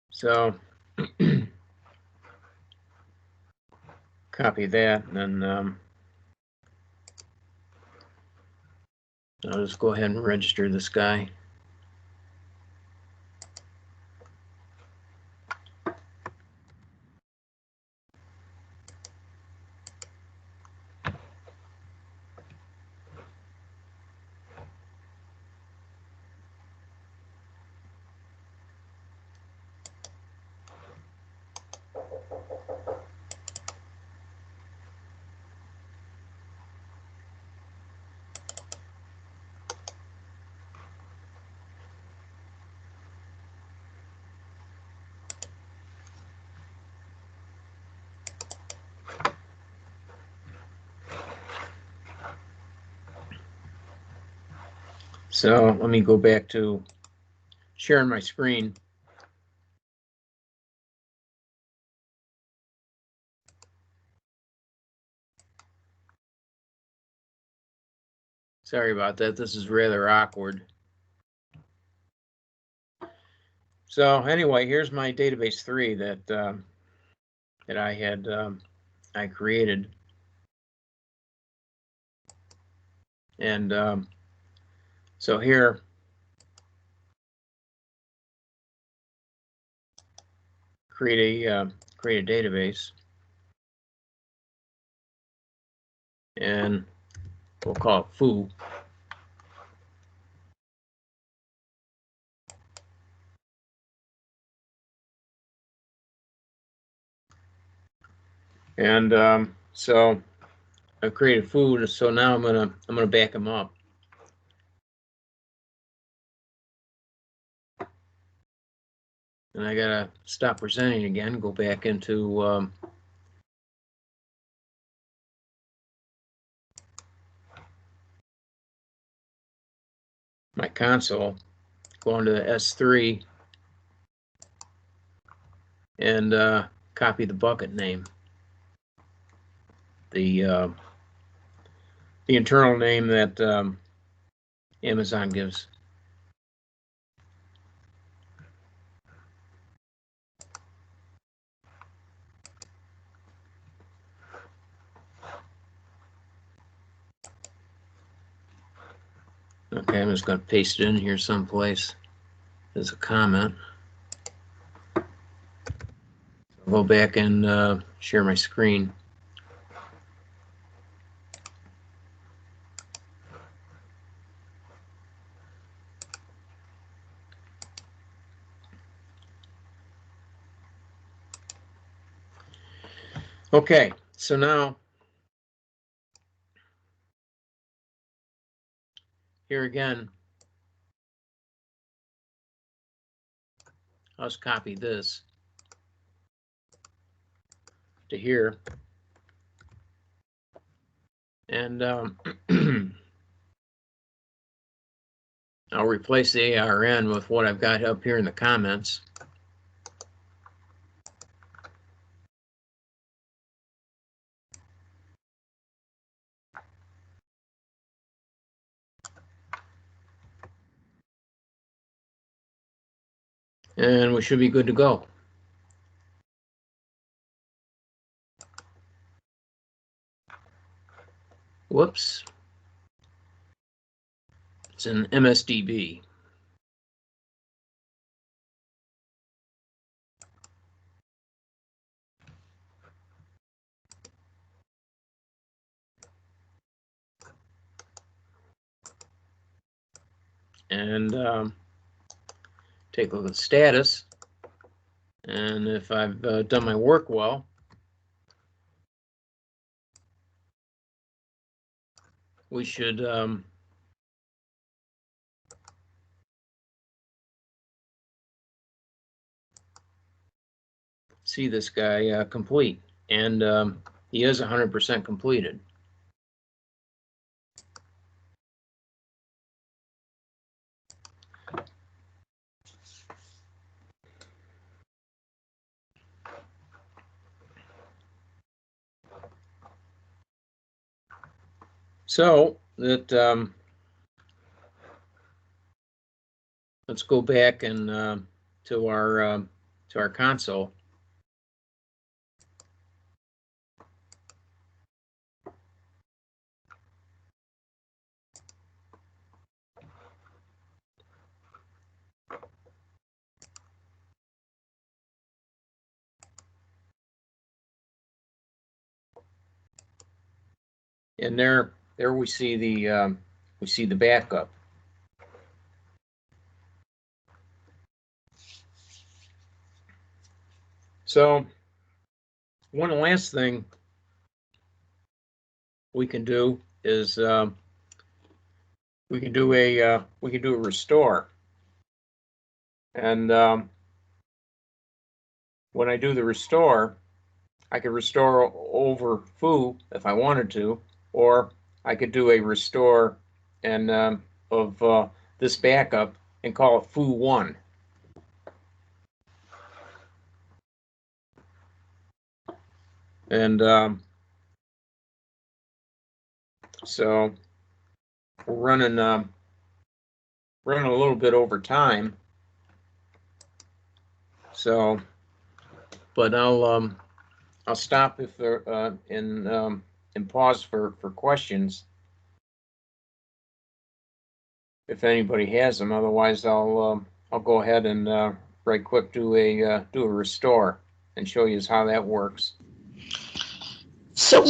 so copy that, and then I'll just go ahead and register this guy. So let me go back to sharing my screen. Sorry about that. This is rather awkward. So anyway, here's my database 3 that I had I created, and so here create a database, and we'll call it foo. And so I've created food, so now I'm gonna back them up. And I gotta stop presenting again, go back into my console, go into the S3, and copy the bucket name, the internal name that Amazon gives. Okay, I'm just going to paste it in here someplace as a comment. I'll go back and share my screen. Okay, so now here again, I'll just copy this to here, and I'll replace the ARN with what I've got up here in the comments. And we should be good to go. Whoops. It's an MSDB. And take a look at the status. And if I've done my work well, we should see this guy complete. And he is 100% completed. So that let's go back and to our console. And there we see the backup. So one last thing we can do is we can do a restore. And when I do the restore, I could restore over foo if I wanted to, or I could do a restore and of this backup and call it foo1. And so we're running running a little bit over time. So, but I'll stop if there and pause for questions if anybody has them. Otherwise, I'll go ahead and right quick do a restore and show you how that works. So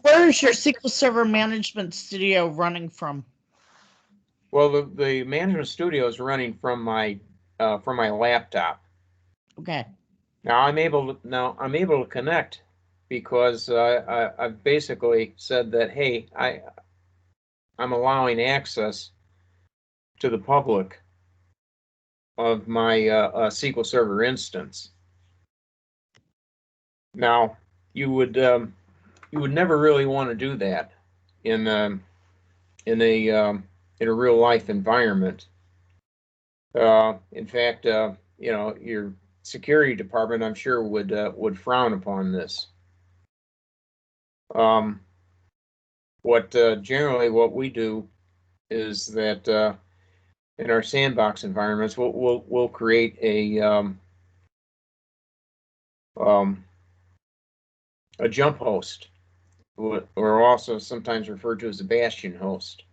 where is your SQL Server Management Studio running from? Well, the Management Studio is running from my laptop. Okay. Now I'm able to connect because I've basically said that, hey, I'm allowing access to the public of my SQL Server instance. Now you would never really want to do that in a real life environment. In fact, you know, your security department, I'm sure, would frown upon this. Generally what we do is that in our sandbox environments, we'll create a jump host, or also sometimes referred to as a bastion host.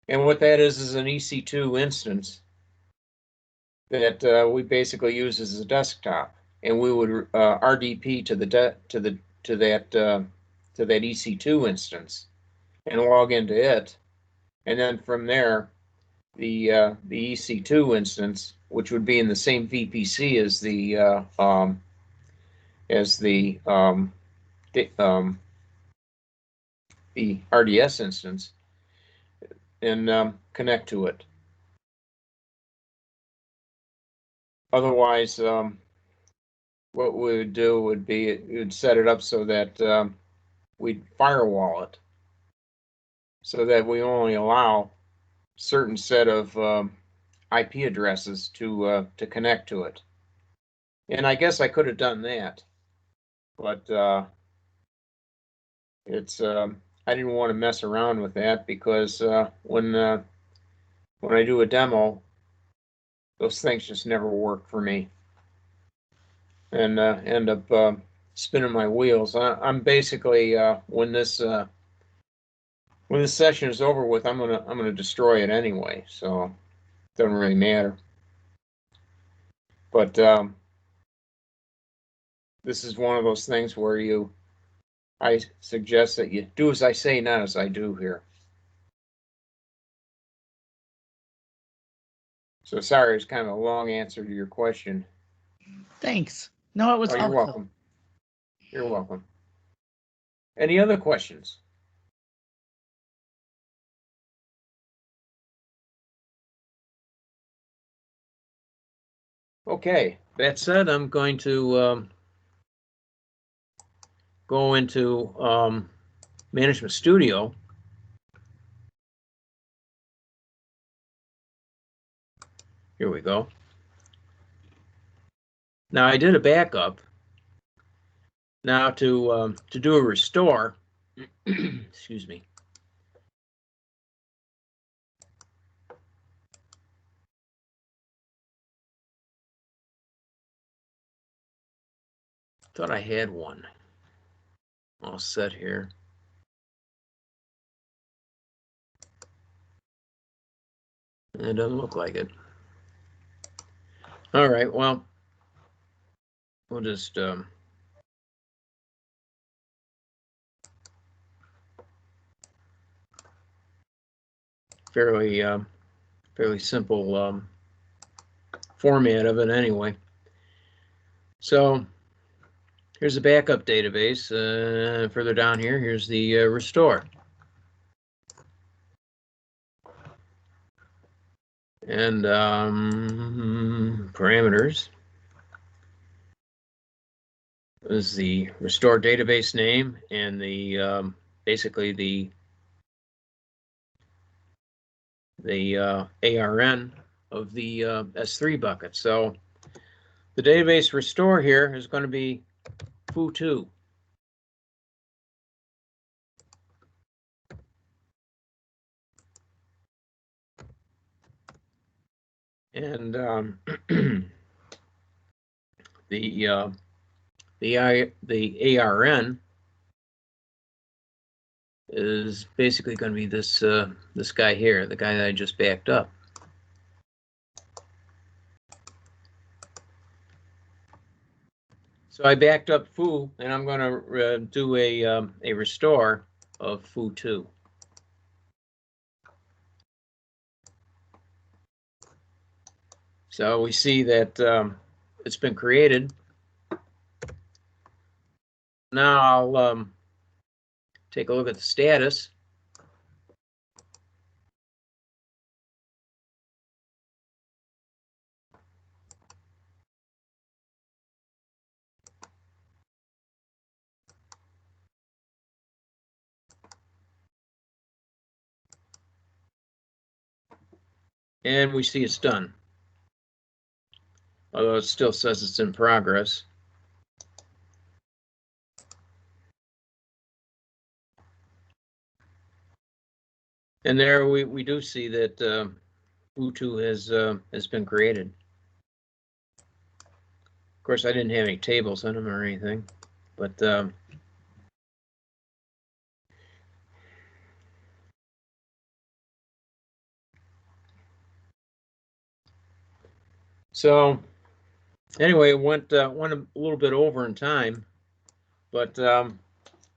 And what that is an EC2 instance that we basically use as a desktop, and we would RDP to that EC2 instance and log into it, and then from there, the EC2 instance, which would be in the same VPC as the RDS instance, and connect to it. Otherwise, what we would do would be we'd set it up so that we'd firewall it, so that we only allow certain set of IP addresses to connect to it. And I guess I could have done that, but it's I didn't want to mess around with that because when I do a demo, those things just never work for me, and end up spinning my wheels. I'm basically when this session is over with, I'm gonna destroy it anyway, so it doesn't really matter. But this is one of those things where I suggest that you do as I say, not as I do here. So sorry, it's kind of a long answer to your question. Thanks. No, it was helpful. You're welcome. You're welcome. Any other questions? Okay, that said, I'm going to go into Management Studio. Here we go. Now I did a backup. Now to do a restore, excuse me. Thought I had one all set here. It doesn't look like it. All right, well, we'll just fairly simple format of it anyway. So here's the backup database. Further down here, here's the restore. And parameters is the restore database name and the basically the ARN of the S3 bucket. So the database restore here is going to be foo2. And the ARN is basically going to be this this guy here, the guy that I just backed up. So I backed up foo, and I'm going to do a restore of foo2. So we see that it's been created. Now I'll take a look at the status. And we see it's done. Although it still says it's in progress. And there we do see that foo2 has been created. Of course, I didn't have any tables on them or anything, but so anyway, it went a little bit over in time, but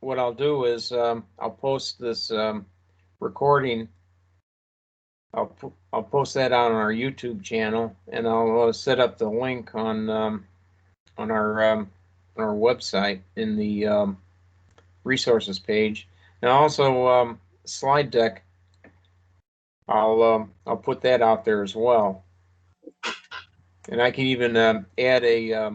what I'll do is I'll post this recording. I'll post that on our YouTube channel, and I'll set up the link on our website in the resources page, and also slide deck. I'll put that out there as well, and I can even add a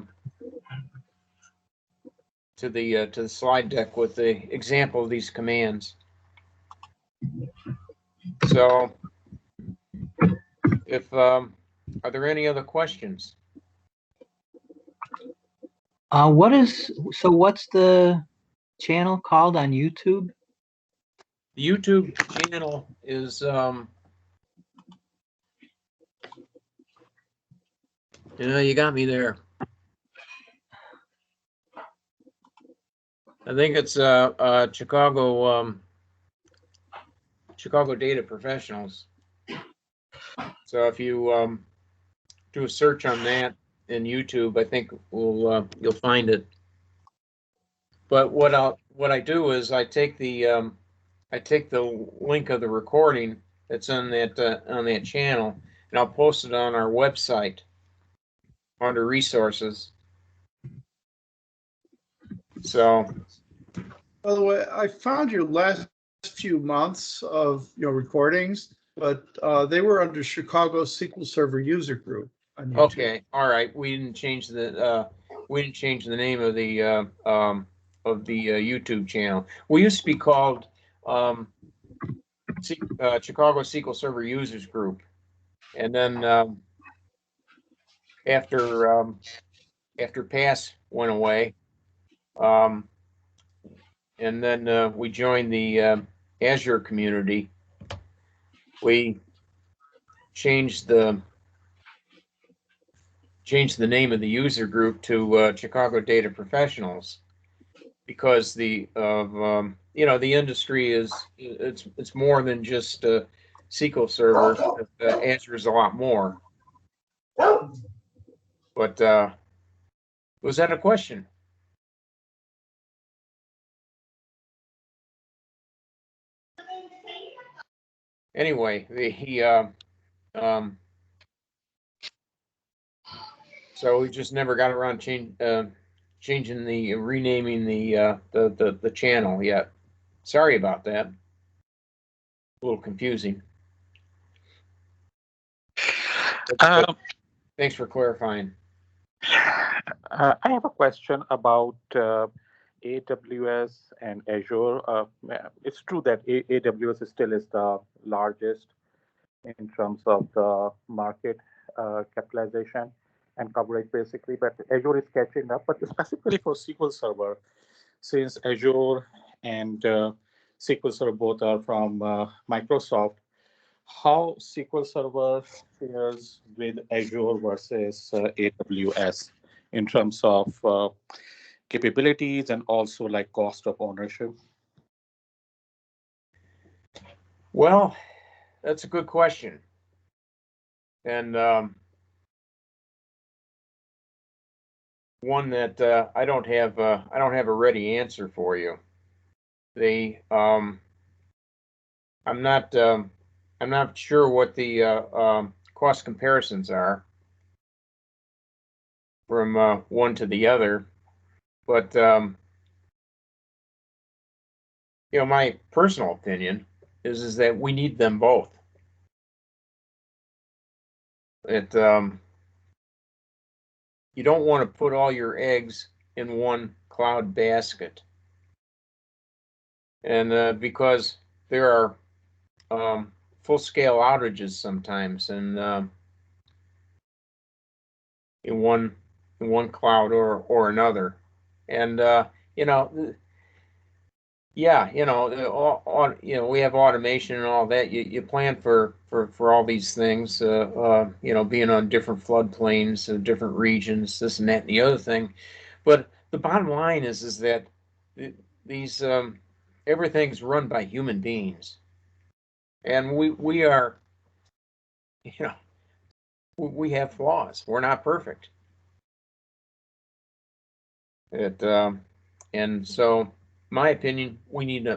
to the slide deck with the example of these commands. So, if are there any other questions? What's the channel called on YouTube? The YouTube channel is you got me there. I think it's Chicago Data Professionals. So if you do a search on that in YouTube, I think you'll find it. But what I do is I take the link of the recording that's on that channel, and I'll post it on our website under resources. So, by the way, I found your last few months of recordings, but they were under Chicago SQL Server User Group on YouTube. Okay, all right. We didn't change the name of the YouTube channel. We used to be called Chicago SQL Server Users Group, and then after PASS went away, and then we joined the Azure community. We changed the name of the user group to Chicago Data Professionals, because the industry is it's more than just SQL Server. Azure is a lot more. But was that a question? Anyway, so we just never got around renaming the channel yet. Sorry about that. A little confusing. Thanks for clarifying. I have a question about AWS and Azure. It's true that AWS still is the largest in terms of the market capitalization and coverage basically, but Azure is catching up. But specifically for SQL Server, since Azure and SQL Server both are from Microsoft, how SQL Server fares with Azure versus AWS in terms of capabilities and also like cost of ownership? Well, that's a good question. And one that I don't have a ready answer for you. I'm not sure what the cost comparisons are from one to the other, but my personal opinion is that we need them both. You don't want to put all your eggs in one cloud basket, and because there are full-scale outages sometimes, and in one cloud or another, and yeah, we have automation and all that. You plan for all these things, being on different floodplains, different regions, this and that and the other thing. But the bottom line is that these everything's run by human beings, and we are, we have flaws. We're not perfect. And so, my opinion, we need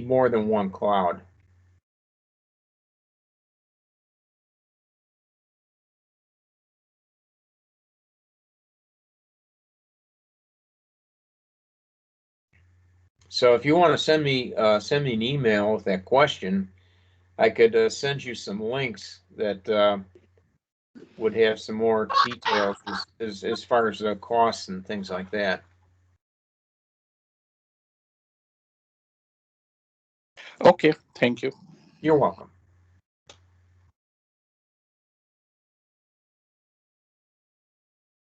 more than one cloud. So if you want to send me an email with that question, I could send you some links that would have some more details as far as the costs and things like that. Okay, thank you. You're welcome.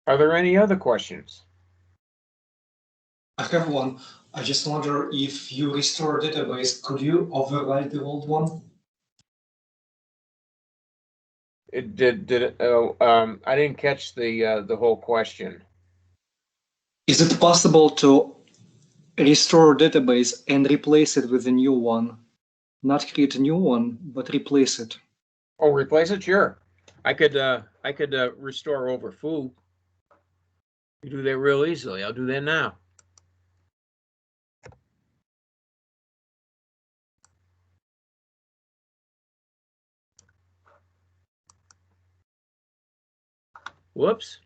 Are there any other questions? I have one. I just wonder, if you restore a database, could you overwrite the old one? It did. I didn't catch the whole question. Is it possible to restore a database and replace it with a new one? Not create a new one, but replace it. Oh, replace it? Sure. I could restore over foo. You do that real easily. I'll do that now. Whoops.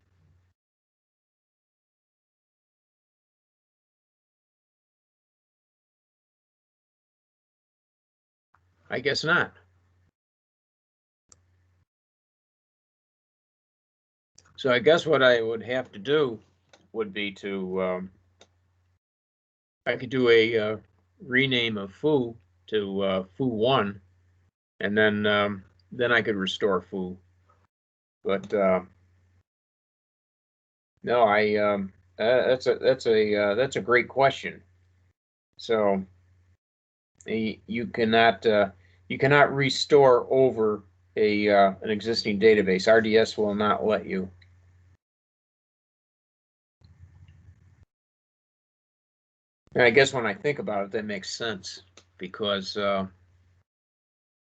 I guess not. So I guess what I would have to do would be to I could do a rename of foo to foo1, and then I could restore foo. But no, that's a great question. So you cannot restore over an existing database. RDS will not let you. And I guess when I think about it, that makes sense, because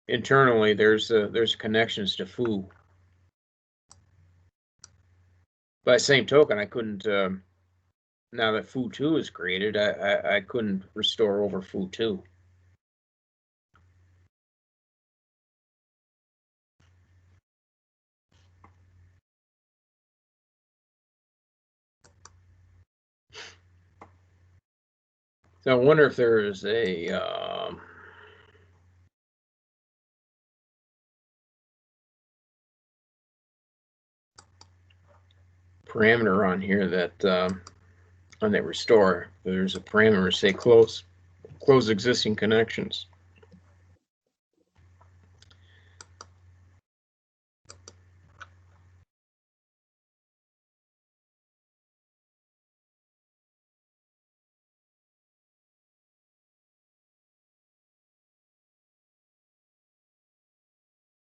internally there's connections to foo. By the same token, I couldn't. Now that foo2 is created, I couldn't restore over foo2. So I wonder if there is a parameter on here that on that restore. There's a parameter, say close existing connections.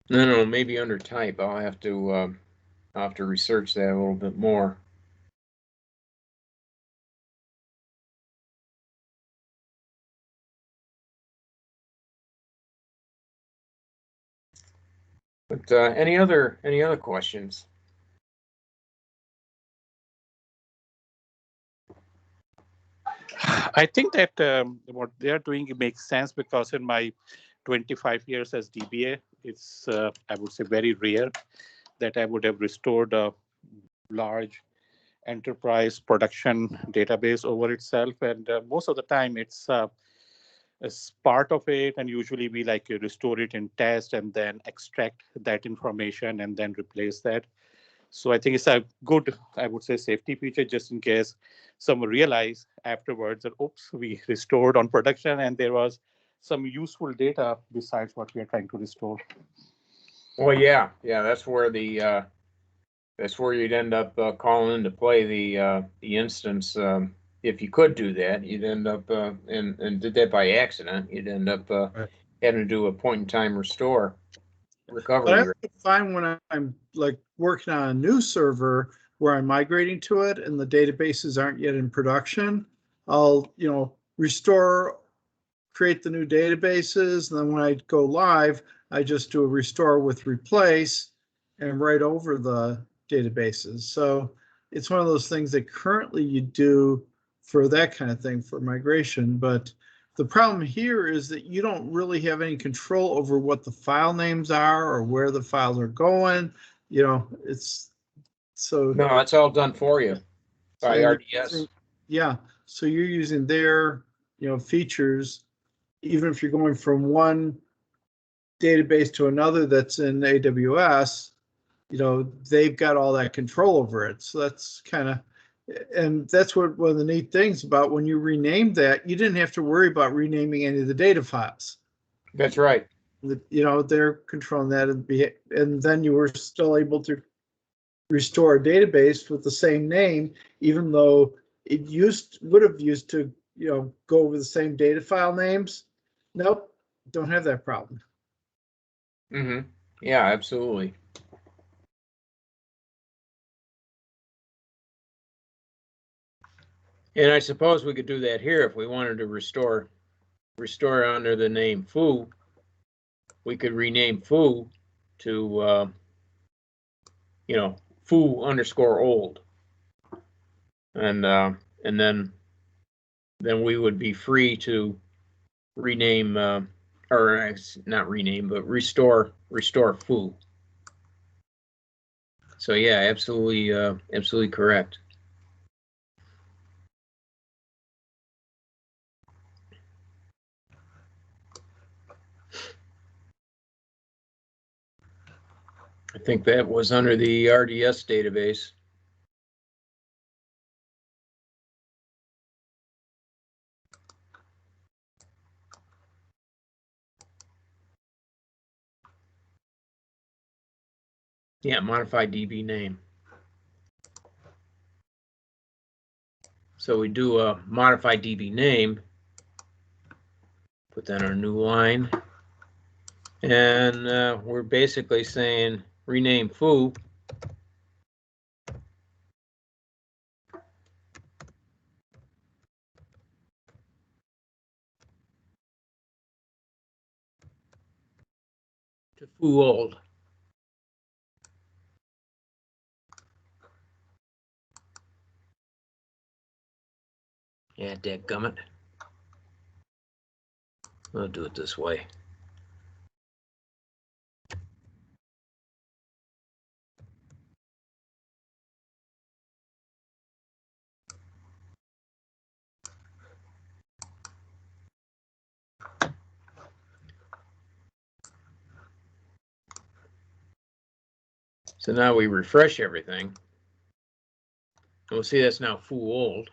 No, maybe under type. I'll have to research that a little bit more. But any other questions? I think that what they are doing makes sense because in my 25 years as DBA, it's I would say very rare that I would have restored a large enterprise production database over itself, and most of the time it's as part of it, and usually we like restore it in test and then extract that information and then replace that. So I think it's a good, I would say, safety feature just in case someone realize afterwards that, oops, we restored on production and there was some useful data besides what we are trying to restore. Well, yeah, that's where you'd end up calling into play the instance. If you could do that, you'd end up and did that by accident, you'd end up having to do a point in time restore recovery. But I have to find when I'm like working on a new server where I'm migrating to it and the databases aren't yet in production, I'll, restore, create the new databases. And then when I go live, I just do a restore with replace and write over the databases. So it's one of those things that currently you do for that kind of thing for migration. But the problem here is that you don't really have any control over what the file names are or where the files are going. It's so. No, it's all done for you by RDS. Yeah. So you're using their, features, even if you're going from one database to another that's in AWS, they've got all that control over it. So that's and that's what one of the neat things about when you renamed that, you didn't have to worry about renaming any of the data files. That's right. They're controlling that, and then you were still able to restore a database with the same name, even though it would have used to, go over the same data file names. Nope, don't have that problem. Mm-hmm. Yeah, absolutely. And I suppose we could do that here if we wanted to restore under the name foo. We could rename foo to foo_old, and then we would be free to rename or not rename, but restore foo. So yeah, absolutely correct. I think that was under the RDS database. Yeah, modify DB name. So we do a modify DB name, put that on a new line, and we're basically saying rename foo to foo old. Yeah, dadgummit. I'll do it this way. So now we refresh everything. We'll see that's now foo old.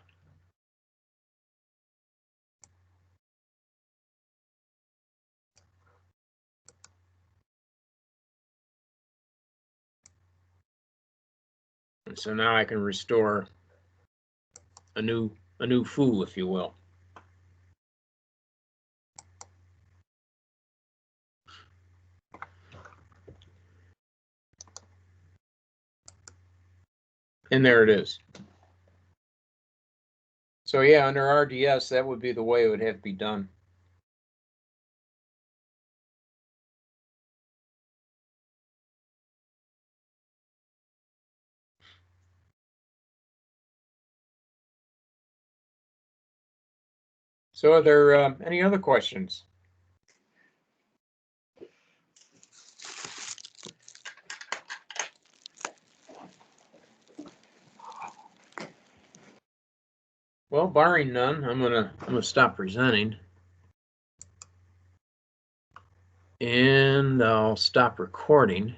And so now I can restore a new foo, if you will. And there it is. So yeah, under RDS, that would be the way it would have to be done. So are there any other questions? Well, barring none, I'm gonna stop presenting. And I'll stop recording.